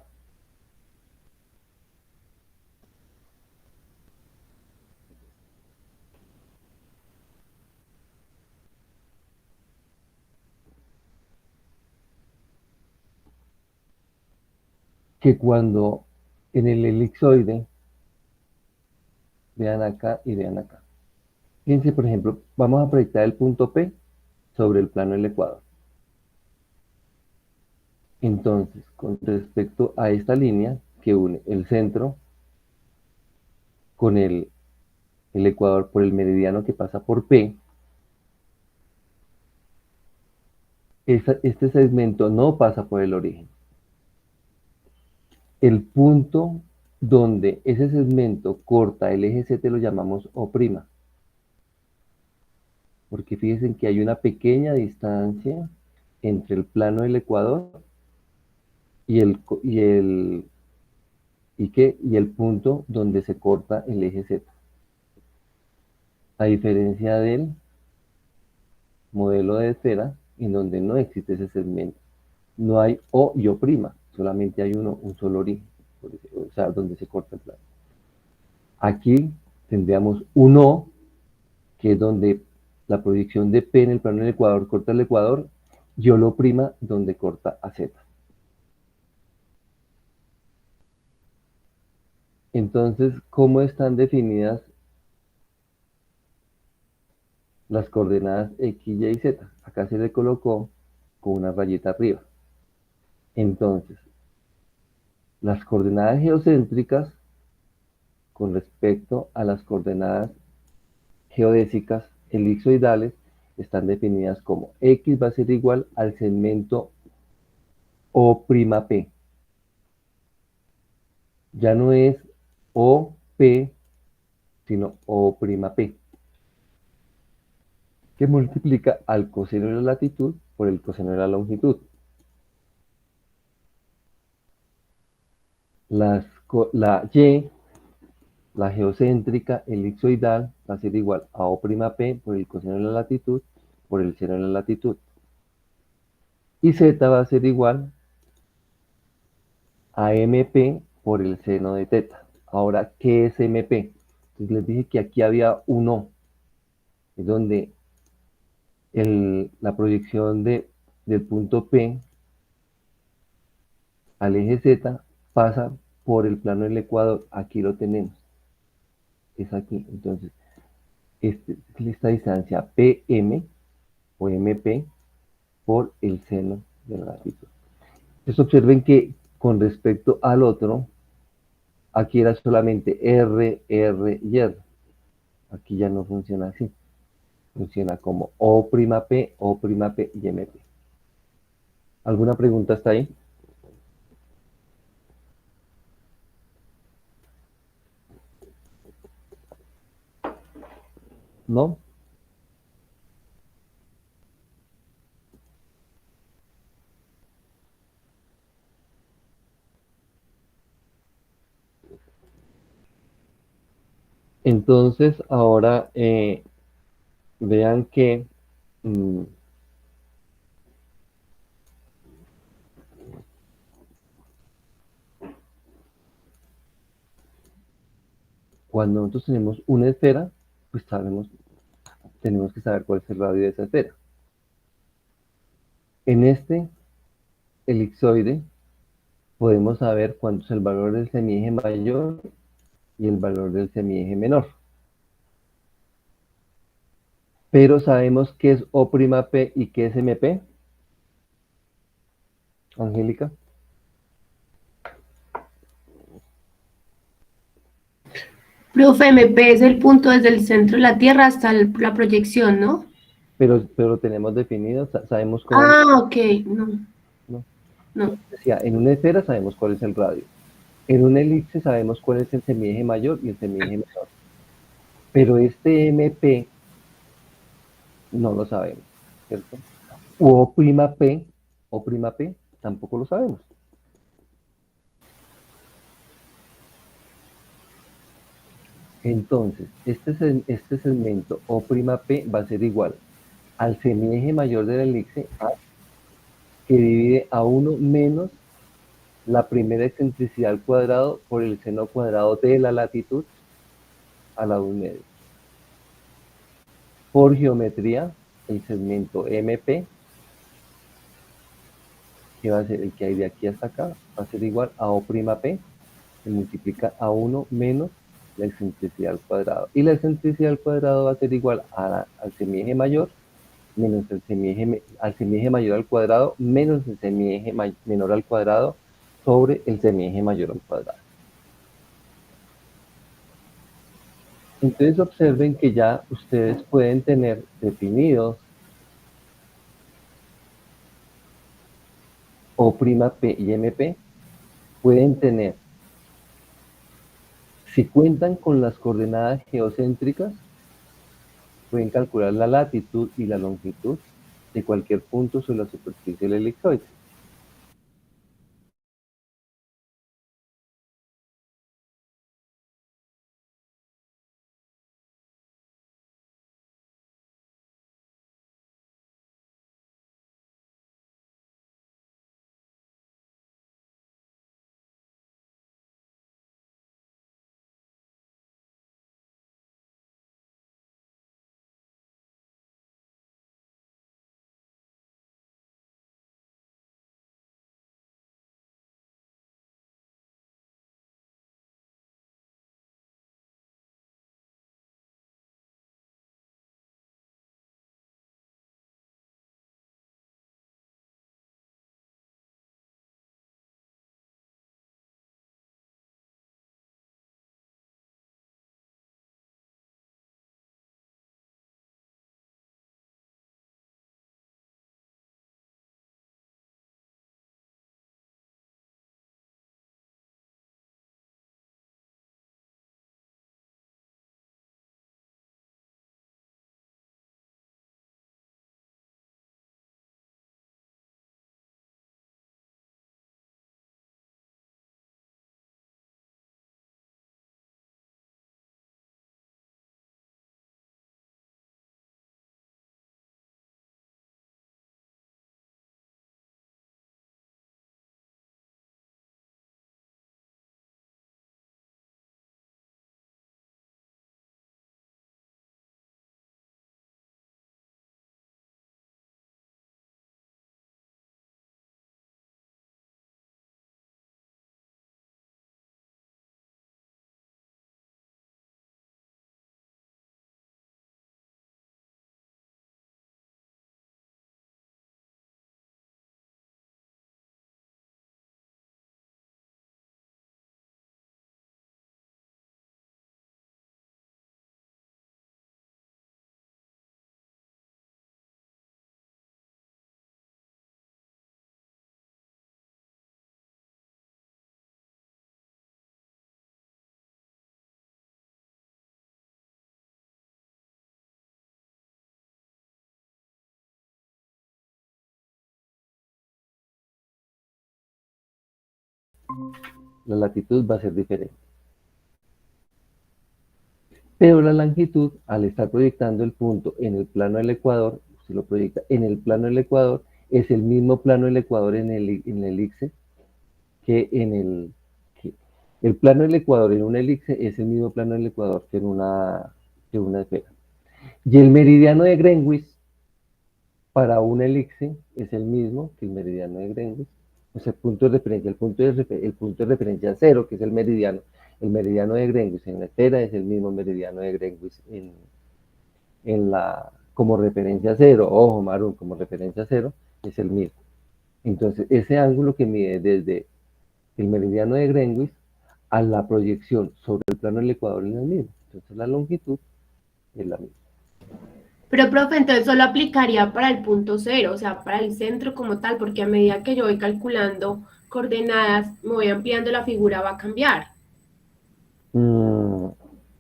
Que cuando en el elipsoide, vean acá y vean acá. Fíjense, por ejemplo, vamos a proyectar el punto P sobre el plano del ecuador. Entonces, con respecto a esta línea que une el centro con el ecuador por el meridiano que pasa por P, este segmento no pasa por el origen. El punto donde ese segmento corta el eje Z lo llamamos O', porque fíjense que hay una pequeña distancia entre el plano del ecuador y el punto donde se corta el eje Z. A diferencia del modelo de esfera, en donde no existe ese segmento. No hay O y O', solamente hay un solo origen, o sea, donde se corta el plano. Aquí tendríamos un O, que es donde la proyección de P en el plano del ecuador corta el ecuador, y O', donde corta a Z. Entonces, ¿cómo están definidas las coordenadas X, Y y Z? Acá se le colocó con una rayita arriba. Entonces, las coordenadas geocéntricas con respecto a las coordenadas geodésicas elipsoidales están definidas como X va a ser igual al segmento O'P. Ya no es OP, sino O'P, que multiplica al coseno de la latitud por el coseno de la longitud. La Y, la geocéntrica elipsoidal, va a ser igual a O'P por el coseno de la latitud por el seno de la latitud. Y Z va a ser igual a MP por el seno de teta. Ahora, ¿qué es MP? Entonces les dije que aquí había un O, es donde la proyección del punto P al eje Z pasa por el plano del ecuador. Aquí lo tenemos. Es aquí. Entonces, esta distancia PM o MP por el seno de la latitud. Entonces observen que con respecto al otro, aquí era solamente R, R y R. Aquí ya no funciona así. Funciona como O'P, O'P y MP. ¿Alguna pregunta hasta ahí? ¿No? Entonces, ahora vean que cuando nosotros tenemos una esfera, pues tenemos que saber cuál es el radio de esa esfera. En este elipsoide podemos saber cuánto es el valor del semieje mayor y el valor del semieje menor. Pero sabemos qué es O'P y qué es MP. Angélica. Profe, MP es el punto desde el centro de la Tierra hasta la proyección, ¿no? Pero lo tenemos definido, sabemos cómo. Ah, ok, no. ¿No? No. Decía, en una esfera sabemos cuál es el radio. En una elipse sabemos cuál es el semieje mayor y el semieje menor. Pero este MP no lo sabemos, ¿cierto? O'P, tampoco lo sabemos. Entonces, este segmento O'P va a ser igual al semieje mayor de la elipse A, que divide a 1 menos la primera excentricidad al cuadrado por el seno cuadrado de la latitud a la 1 medio. Por geometría, el segmento MP, que va a ser el que hay de aquí hasta acá, va a ser igual a O'P, que multiplica a 1 menos la excentricidad al cuadrado. Y la excentricidad al cuadrado va a ser igual al semieje mayor menos al semieje mayor al cuadrado menos el semieje menor al cuadrado sobre el semieje mayor al cuadrado. Entonces observen que ya ustedes pueden tener definidos O'P y MP, pueden tener, si cuentan con las coordenadas geocéntricas, pueden calcular la latitud y la longitud de cualquier punto sobre la superficie del elipsoide. La latitud va a ser diferente. Pero la longitud, al estar proyectando el punto en el plano del ecuador, si lo proyecta en el plano del ecuador, es el mismo plano del ecuador en el elipse que en el... Que el plano del ecuador en un elipse es el mismo plano del ecuador que una esfera. Y el meridiano de Greenwich para un elipse es el mismo que el meridiano de Greenwich. O sea, el punto de referencia, el punto de referencia cero, que es el meridiano. El meridiano de Greenwich en la esfera es el mismo meridiano de Greenwich como referencia cero. Ojo, Marun, como referencia cero es el mismo. Entonces, ese ángulo que mide desde el meridiano de Greenwich a la proyección sobre el plano del ecuador es el mismo. Entonces, la longitud es la misma. Pero, profe, entonces solo aplicaría para el punto cero, o sea, para el centro como tal, porque a medida que yo voy calculando coordenadas, me voy ampliando la figura, va a cambiar.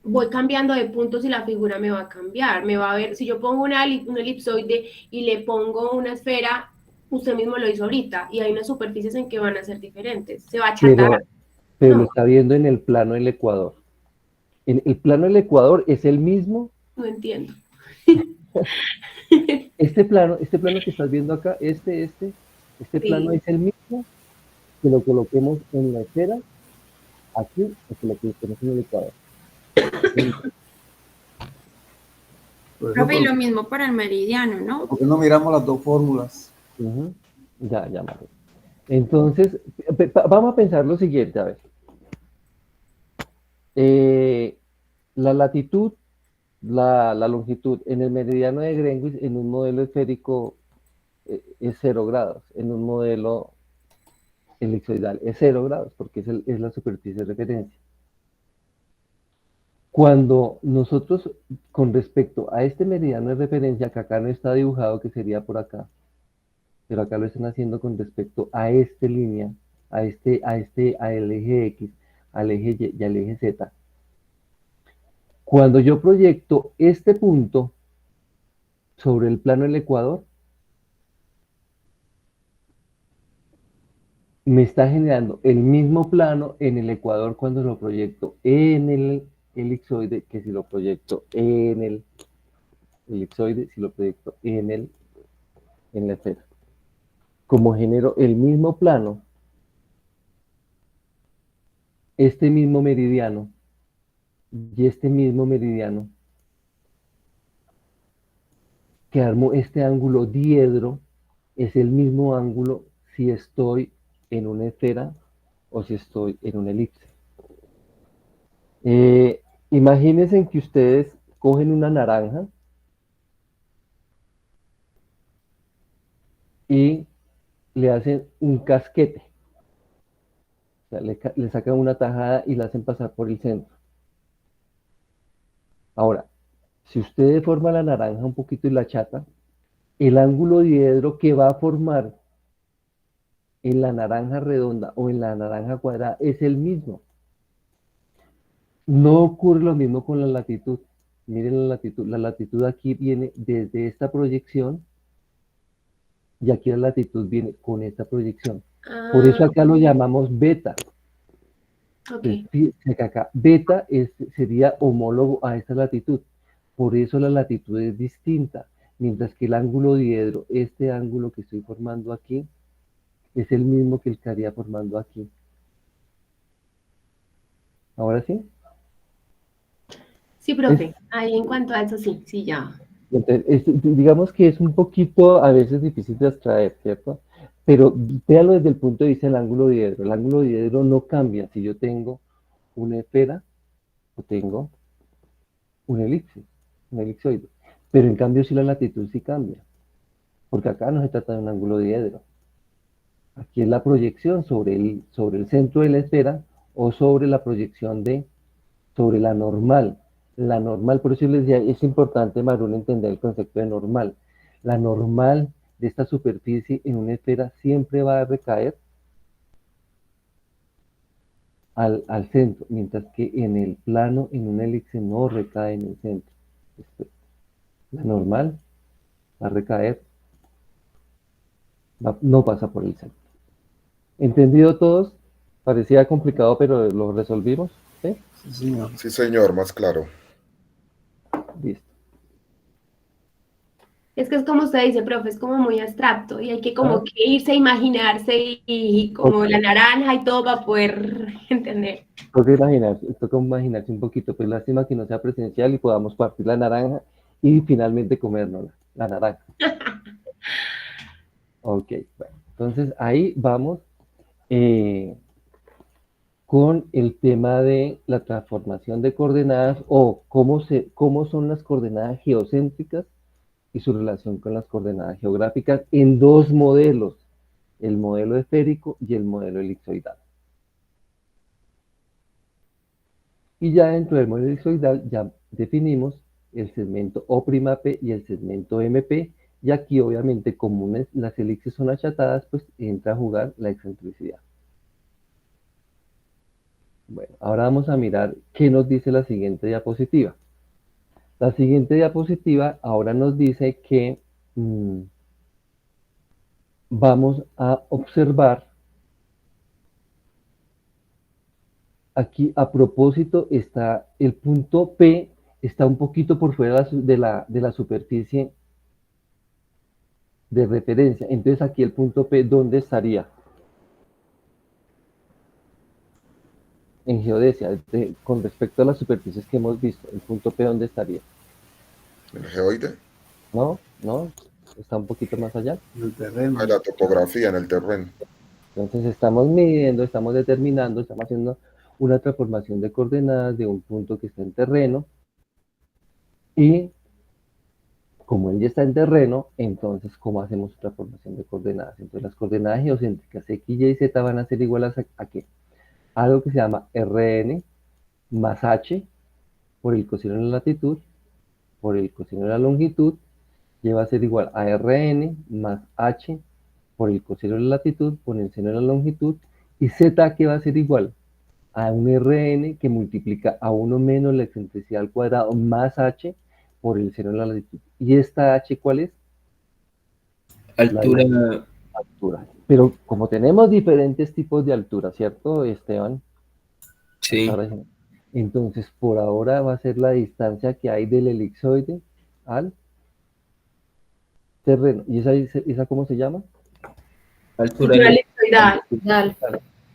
Voy cambiando de puntos y la figura me va a cambiar. Me va a ver, si yo pongo un elipsoide y le pongo una esfera, usted mismo lo hizo ahorita, y hay unas superficies en que van a ser diferentes. Se va a achatar. Pero No. lo está viendo en el plano del ecuador. En el plano del ecuador es el mismo. No entiendo. Este plano que estás viendo acá, este plano es el mismo que lo coloquemos en la esfera, aquí, o que lo coloquemos en el ecuador. Profe, y lo mismo para el meridiano, ¿no? ¿Por qué no miramos las dos fórmulas? Ya, Mario. Entonces, vamos a pensar lo siguiente, a ver. La latitud, la longitud en el meridiano de Greenwich en un modelo esférico es 0 grados, en un modelo elipsoidal es 0 grados, porque es la superficie de referencia. Cuando nosotros, con respecto a este meridiano de referencia, que acá no está dibujado, que sería por acá, pero acá lo están haciendo con respecto a esta línea, al eje X, al eje Y y al eje Z. Cuando yo proyecto este punto sobre el plano del ecuador, me está generando el mismo plano en el ecuador cuando lo proyecto en el elipsoide que si lo proyecto en el elipsoide, si lo proyecto en la esfera. Como genero el mismo plano, este mismo meridiano y este mismo meridiano, que armo este ángulo diedro, es el mismo ángulo si estoy en una esfera o si estoy en un elipse. Imagínense que ustedes cogen una naranja y le hacen un casquete. O sea, le sacan una tajada y la hacen pasar por el centro. Ahora, si usted deforma la naranja un poquito y la achata, el ángulo diedro que va a formar en la naranja redonda o en la naranja cuadrada es el mismo. No ocurre lo mismo con la latitud. Miren la latitud. La latitud aquí viene desde esta proyección y aquí la latitud viene con esta proyección. Por eso acá lo llamamos beta. Okay. Acá beta sería homólogo a esta latitud. Por eso la latitud es distinta. Mientras que el ángulo diedro, este ángulo que estoy formando aquí, es el mismo que estaría formando aquí. ¿Ahora sí? Sí, profe. Ahí en cuanto a eso, sí, ya. Entonces, digamos que es un poquito a veces difícil de abstraer, ¿cierto? Pero véalo desde el punto de vista del ángulo diedro. El ángulo diedro no cambia si yo tengo una esfera o tengo un elipse, un elipsoide. Pero en cambio si la latitud sí cambia, porque acá no se trata de un ángulo diedro. Aquí es la proyección sobre el centro de la esfera o sobre la proyección sobre la normal. La normal, por eso les decía, es importante, Marún, entender el concepto de normal. La normal de esta superficie en una esfera siempre va a recaer al centro, mientras que en el plano, en un elipse, no recae en el centro. La normal va a recaer, no pasa por el centro. ¿Entendido todos? Parecía complicado, pero lo resolvimos. ¿Sí? Sí, señor. Sí, señor, más claro. Listo. Es que es como usted dice, profe, es como muy abstracto y hay que como Ah, que irse a imaginarse y como ok. la naranja y todo para poder entender. Toca imaginarse un poquito, pues lástima que no sea presencial y podamos partir la naranja y finalmente comernos la naranja. Ok, bueno, entonces ahí vamos eh, con el tema de la transformación de coordenadas o cómo son las coordenadas geocéntricas y su relación con las coordenadas geográficas en dos modelos, el modelo esférico y el modelo elipsoidal. Y ya dentro del modelo elipsoidal ya definimos el segmento O'P y el segmento MP, y aquí obviamente como las elipses son achatadas, pues entra a jugar la excentricidad. Bueno, ahora vamos a mirar qué nos dice la siguiente diapositiva. La siguiente diapositiva ahora nos dice que vamos a observar, aquí a propósito está el punto P, está un poquito por fuera de la superficie de referencia. Entonces aquí el punto P, ¿dónde estaría? En geodesia, con respecto a las superficies que hemos visto, el punto P, ¿dónde estaría? El geoide, ¿No? ¿No? Está un poquito más allá. En el terreno. la topografía en el terreno. Entonces estamos midiendo, estamos determinando, estamos haciendo una transformación de coordenadas de un punto que está en terreno y como él ya está en terreno, entonces ¿cómo hacemos transformación de coordenadas? Entonces las coordenadas geocéntricas X, Y y Z van a ser iguales a ¿qué? Algo que se llama Rn más H por el coseno de la latitud por el coseno de la longitud, y va a ser igual a Rn más H por el coseno de la latitud por el seno de la longitud, y Z que va a ser igual a un Rn que multiplica a 1 menos la excentricidad al cuadrado más H por el seno de la latitud. ¿Y esta H cuál es? Altura, La altura. Pero como tenemos diferentes tipos de altura, ¿cierto, Esteban? Hasta sí. ahora sí. Entonces, por ahora va a ser la distancia que hay del elipsoide al terreno. ¿Y esa cómo se llama? Altura Altura elipsoidal. Dale.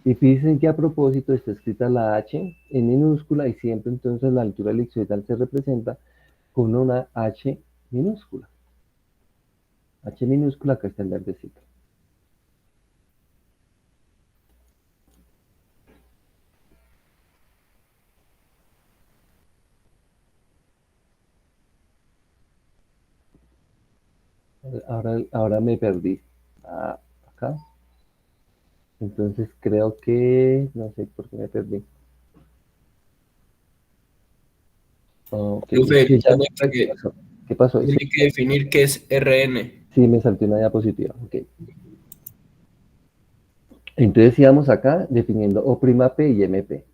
Y fíjense que a propósito está escrita la H en minúscula y siempre entonces la altura elipsoidal se representa con una H minúscula. H minúscula, acá está el verdecito. Ahora me perdí. Ah, acá. Entonces creo que, no sé por qué me perdí. Ok, es Profe, que ya, tiene ¿qué que, pasó? ¿Qué pasó? Sí, tiene que definir qué es RN. sí, me salté una diapositiva. Ok. Entonces íbamos acá definiendo O'P y MP.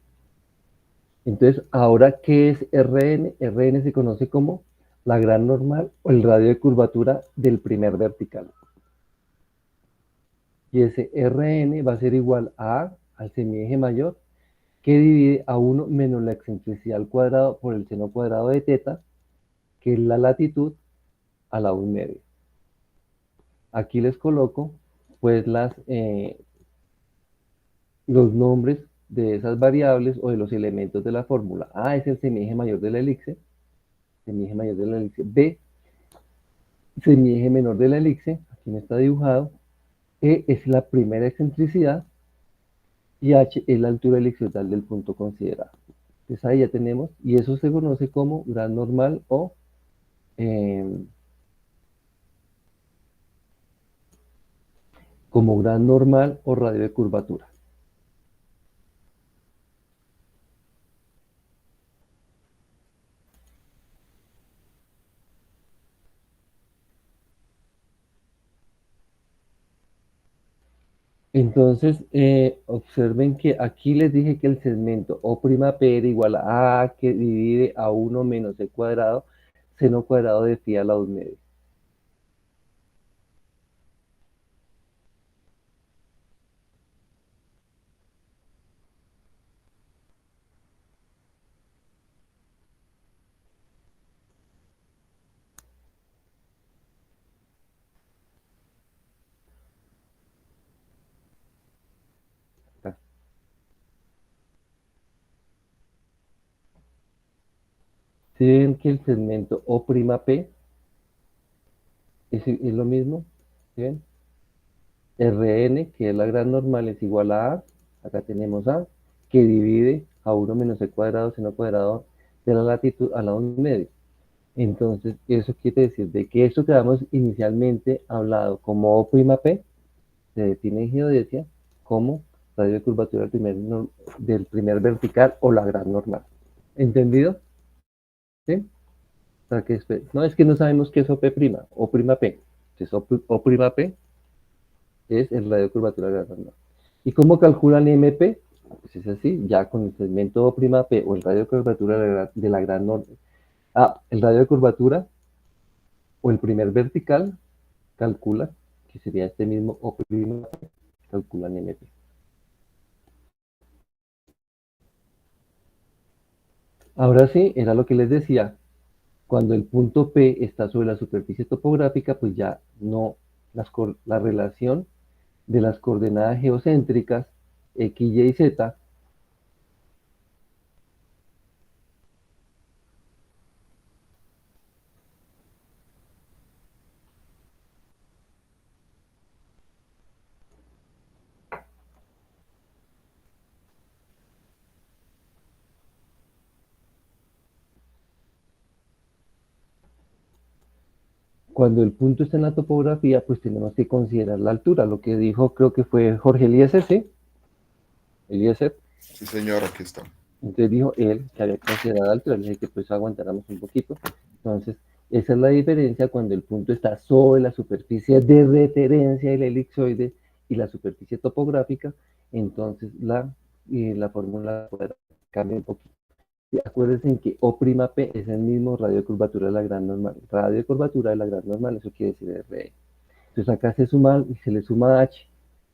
Entonces, ahora, ¿qué es RN? RN se conoce como la gran normal o el radio de curvatura del primer vertical. Y ese Rn va a ser igual al semieje mayor, que divide a 1 menos la excentricidad al cuadrado por el seno cuadrado de teta, que es la latitud, a la 1/2. Aquí les coloco, pues, los nombres de esas variables o de los elementos de la fórmula. A es el semieje mayor de la elipse, semieje mayor de la elipse. B, semieje menor de la elipse, aquí no está dibujado. E es la primera excentricidad y H es la altura elipsoidal del punto considerado. Entonces ahí ya tenemos, y eso se conoce como gran normal o gran normal o radio de curvatura. Entonces, observen que aquí les dije que el segmento O'P era igual a que divide a 1 menos C cuadrado, seno cuadrado de phi a la 2/2. Si ven que el segmento O'P es lo mismo, ¿sí ven? Rn, que es la gran normal, es igual a A, acá tenemos A, que divide a 1 menos C cuadrado seno cuadrado de la latitud al lado medio. Entonces, eso quiere decir de que esto que habíamos inicialmente hablado como O'P se define en geodesia como radio de curvatura del primer vertical o la gran normal. ¿Entendido? ¿Sí? O sea, que no es que no sabemos qué es OP', O'P. Entonces, O'P es el radio de curvatura de la gran normal. ¿Y cómo calculan MP? Pues es así, ya con el segmento O'P o el radio de curvatura de la gran normal. El radio de curvatura o el primer vertical calcula, que sería este mismo O'P, calculan MP. Ahora sí, era lo que les decía, cuando el punto P está sobre la superficie topográfica, pues ya no, la relación de las coordenadas geocéntricas X, Y y Z, cuando el punto está en la topografía, pues tenemos que considerar la altura, lo que dijo, creo que fue Jorge Eliezer, ¿sí? Eliezer. Sí, señor, aquí está. Entonces dijo él que había que considerar la altura, le dije que pues aguantáramos un poquito. Entonces, esa es la diferencia cuando el punto está sobre la superficie de referencia del elipsoide y la superficie topográfica, entonces la fórmula cambia un poquito. Y acuérdense que O'P es el mismo radio de curvatura de la gran normal. Radio de curvatura de la gran normal, eso quiere decir RE. Entonces acá se le suma H,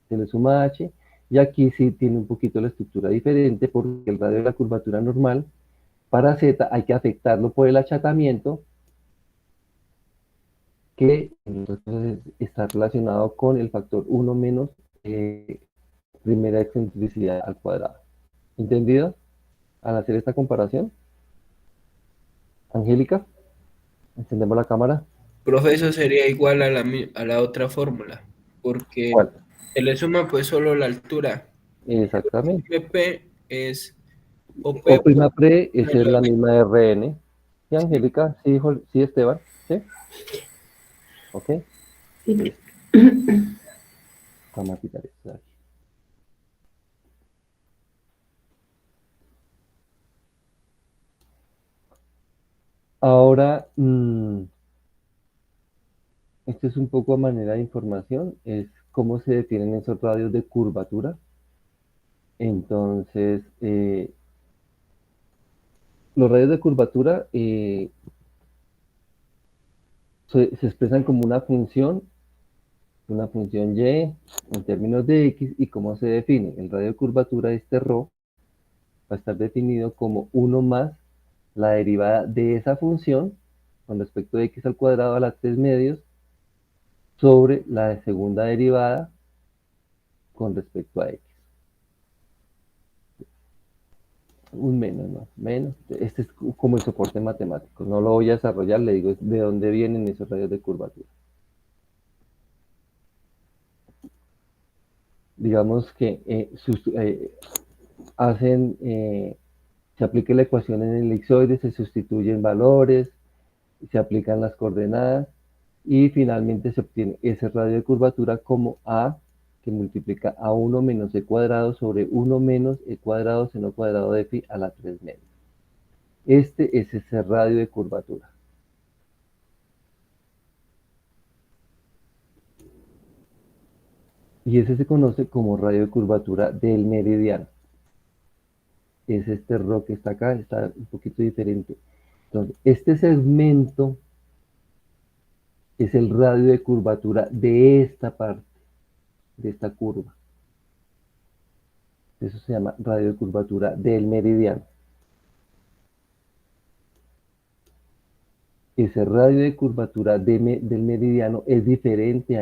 se le suma H, y aquí sí tiene un poquito la estructura diferente porque el radio de la curvatura normal para Z hay que afectarlo por el achatamiento que entonces está relacionado con el factor 1 menos primera excentricidad al cuadrado. ¿Entendido? Al hacer esta comparación. Angélica, encendemos la cámara. Profe, eso sería igual a la otra fórmula, porque ¿Cuál? se le suma pues solo la altura. Exactamente. MP es OP O por prima pre es medio de la B. misma de RN. ¿Sí, Sí. Angélica? Sí, sí, Esteban. ¿Sí? Ok. Sí. Listo. Vamos a quitar esto de aquí. Ahora, esto es un poco a manera de información, es cómo se definen esos radios de curvatura. Entonces, los radios de curvatura se expresan como una función y en términos de x, y cómo se define. El radio de curvatura de este ρ va a estar definido como 1 más la derivada de esa función con respecto de x al cuadrado a las 3 medios sobre la segunda derivada con respecto a x. Un menos, ¿no? Menos. Este es como el soporte matemático. No lo voy a desarrollar, le digo de dónde vienen esos radios de curvatura. Digamos que se aplica la ecuación en el elipsoide, se sustituyen valores, se aplican las coordenadas y finalmente se obtiene ese radio de curvatura como A, que multiplica a 1 menos e cuadrado sobre 1 menos e cuadrado seno cuadrado de phi a la 3 medios. Este es ese radio de curvatura. Y ese se conoce como radio de curvatura del meridiano. Es este ρ que está acá, está un poquito diferente. Entonces, este segmento es el radio de curvatura de esta parte, de esta curva. Eso se llama radio de curvatura del meridiano. Ese radio de curvatura del meridiano es diferente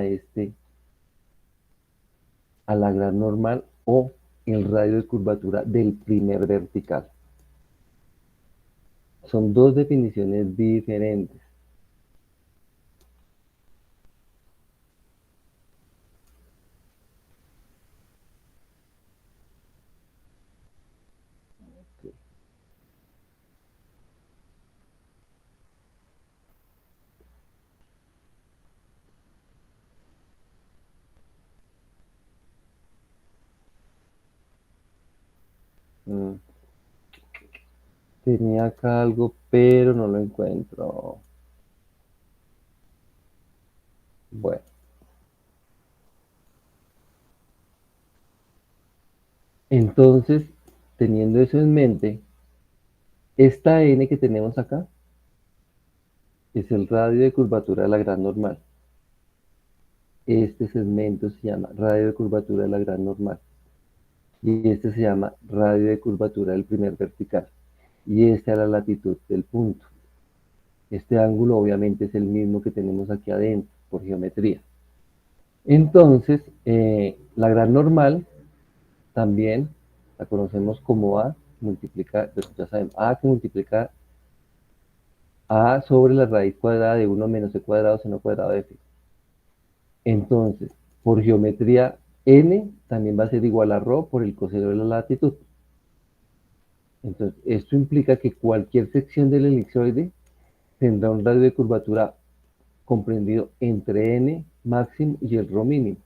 a la gran normal o el radio de curvatura del primer vertical. son dos definiciones diferentes. Mm, Tenía acá algo, pero no lo encuentro. Bueno, entonces, teniendo eso en mente, esta n que tenemos acá es el radio de curvatura de la gran normal. Este segmento se llama radio de curvatura de la gran normal. Y este se llama radio de curvatura del primer vertical. Y esta es la latitud del punto. Este ángulo obviamente es el mismo que tenemos aquí adentro, por geometría. Entonces, la gran normal también la conocemos como A multiplicar, pues ya sabemos, A que multiplica A sobre la raíz cuadrada de 1 menos C cuadrado seno cuadrado de F. Entonces, por geometría, N también va a ser igual a ρ por el coseno de la latitud. Entonces, esto implica que cualquier sección del elipsoide tendrá un radio de curvatura comprendido entre n máximo y el ρ mínimo.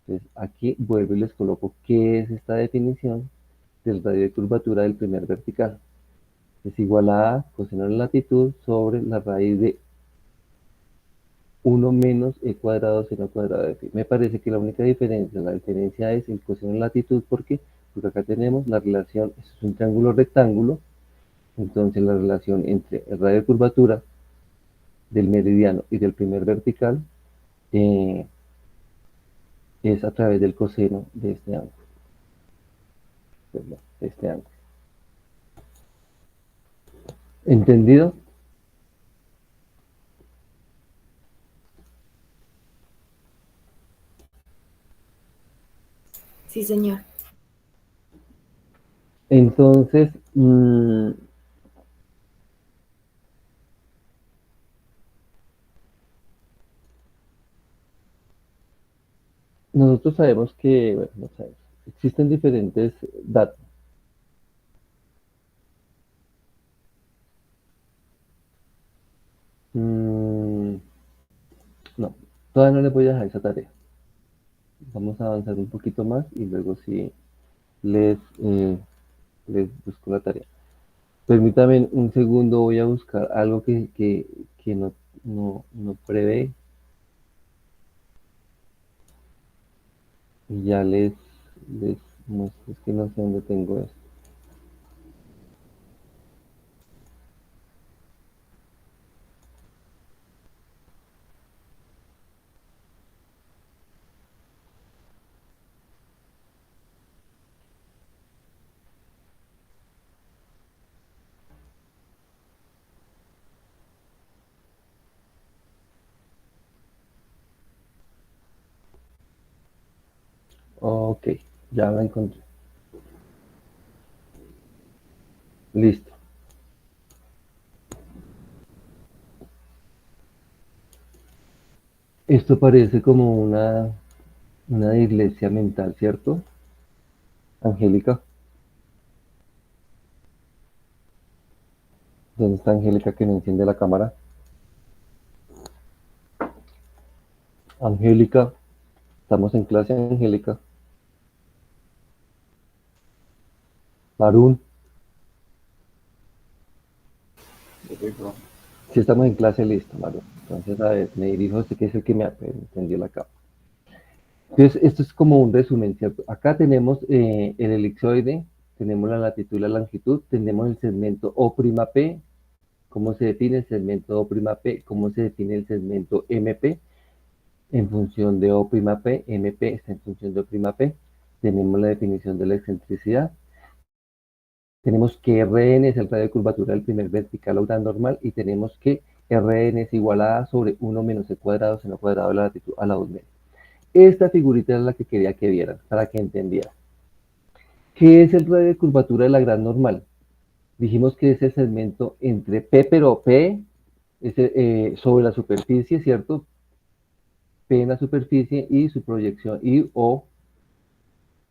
Entonces, aquí vuelvo y les coloco qué es esta definición del radio de curvatura del primer vertical. Es igual a coseno de la latitud sobre la raíz de 1 menos e cuadrado seno cuadrado de phi. Me parece que la única diferencia, la diferencia es el coseno de latitud, porque acá tenemos la relación, esto es un triángulo rectángulo, entonces la relación entre el radio de curvatura del meridiano y del primer vertical es a través del coseno de este ángulo. Perdón, de este ángulo. ¿Entendido? Sí, señor. Entonces, nosotros sabemos que, bueno, no sabemos, existen diferentes datos. No, todavía no les voy a dejar esa tarea. Vamos a avanzar un poquito más y luego sí les busco la tarea. Permítame un segundo, voy a buscar algo que no prevé. Y ya les muestro, es que no sé dónde tengo esto. Ok, ya la encontré. Listo. Esto parece como una iglesia mental, ¿cierto? Angélica. ¿Dónde está Angélica que no enciende la cámara? Angélica, estamos en clase, Angélica. Marún, si estamos en clase, listo, Marún. Entonces, a ver, me dirijo a usted que es el que me encendió la cámara. Entonces, esto es como un resumen, ¿cierto? Acá tenemos el elipsoide, tenemos la latitud y la longitud, tenemos el segmento O'P, cómo se define el segmento O'P, cómo se define el segmento MP, en función de O'P, MP está en función de O'P, tenemos la definición de la excentricidad, tenemos que Rn es el radio de curvatura del primer vertical o gran normal, y tenemos que Rn es igual a sobre 1 menos c cuadrado seno cuadrado de la latitud a la 2 media. Esta figurita es la que quería que vieran, para que entendieran. ¿Qué es el radio de curvatura de la gran normal? Dijimos que ese segmento entre P, pero P sobre la superficie, ¿cierto? P en la superficie y su proyección, y O,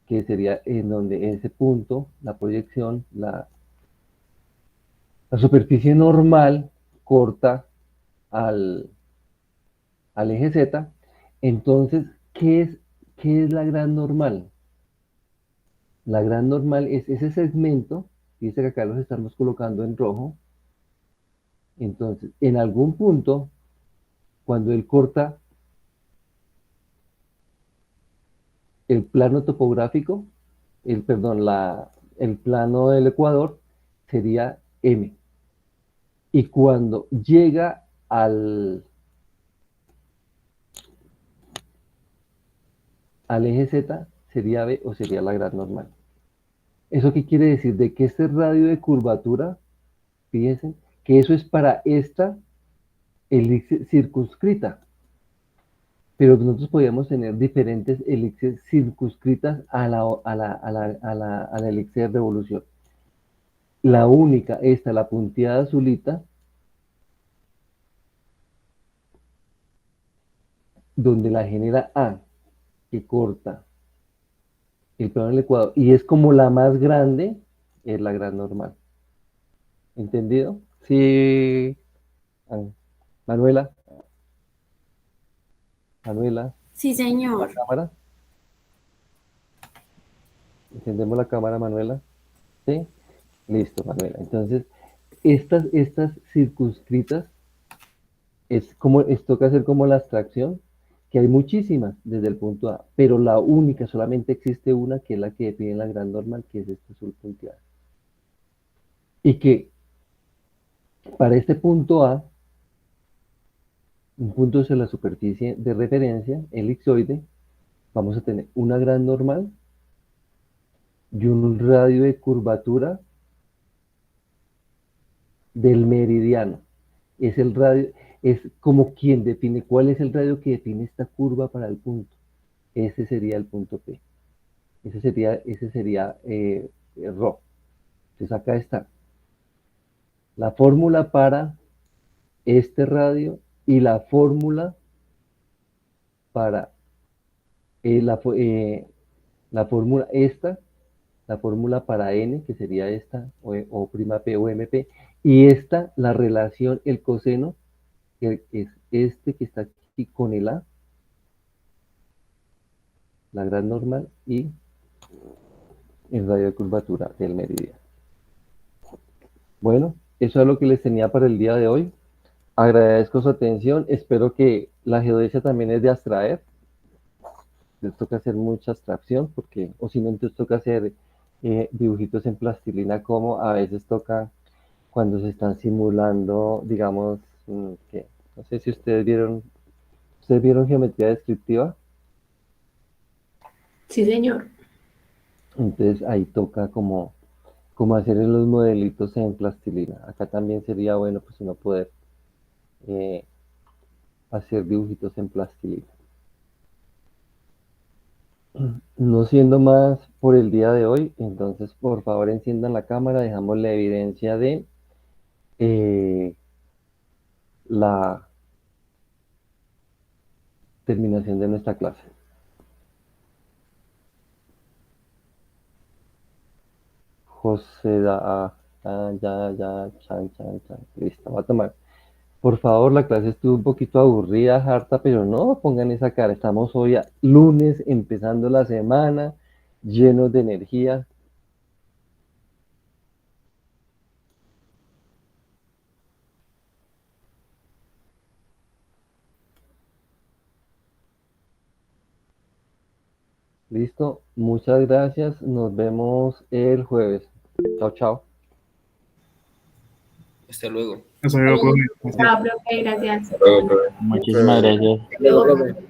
que sería en donde ese punto, la proyección, la superficie normal corta al eje Z. Entonces, ¿qué es la gran normal? La gran normal es ese segmento, dice que acá los estamos colocando en rojo. Entonces, en algún punto, cuando él corta el plano topográfico, el plano del ecuador, sería M. Y cuando llega al eje Z, sería B o sería la gran normal. ¿Eso qué quiere decir? De que este radio de curvatura, fíjense, que eso es para esta elipse circunscrita. Pero nosotros podríamos tener diferentes elipses circunscritas a la elipse de revolución. La única, esta, la punteada azulita, donde la genera A, que corta el plano del ecuador, y es como la más grande, es la gran normal. ¿Entendido? Sí. Manuela. Manuela. Sí, señor. ¿La cámara? ¿Encendemos la cámara, Manuela? ¿Sí? Listo, Manuela. Entonces, estas circunscritas, toca hacer como la abstracción, que hay muchísimas desde el punto A, pero la única, solamente existe una, que es la que define la gran normal, que es esta azul punteada. Y que para este punto A, un punto sobre la superficie de referencia, elipsoide, vamos a tener una gran normal y un radio de curvatura del meridiano. Es el radio, es como quien define cuál es el radio que define esta curva para el punto. Ese sería el punto P. Ese sería Rho. Entonces acá está la fórmula para este radio y la fórmula para la fórmula esta, la fórmula para N, que sería esta, o prima P o MP, y esta, la relación, el coseno, que es este que está aquí con el A, la gran normal, y el radio de curvatura del meridiano. Bueno, eso es lo que les tenía para el día de hoy. Agradezco su atención, espero que la geodesia también es de abstraer. Les toca hacer mucha abstracción, porque, o si no, entonces toca hacer dibujitos en plastilina, como a veces toca cuando se están simulando, digamos, que no sé si ustedes vieron geometría descriptiva. Sí, señor. Entonces ahí toca como hacer los modelitos en plastilina. Acá también sería bueno pues uno poder hacer dibujitos en plastilina. No siendo más por el día de hoy, entonces por favor enciendan la cámara, dejamos la evidencia de la terminación de nuestra clase. José ya, chan. Listo, va a tomar. Por favor, la clase estuvo un poquito aburrida, harta, pero no pongan esa cara. Estamos hoy a lunes, empezando la semana, llenos de energía. Listo, muchas gracias. Nos vemos el jueves. Chao, chao. Hasta luego. Chao, profe, gracias. Pero, Muchísimas gracias. Luego.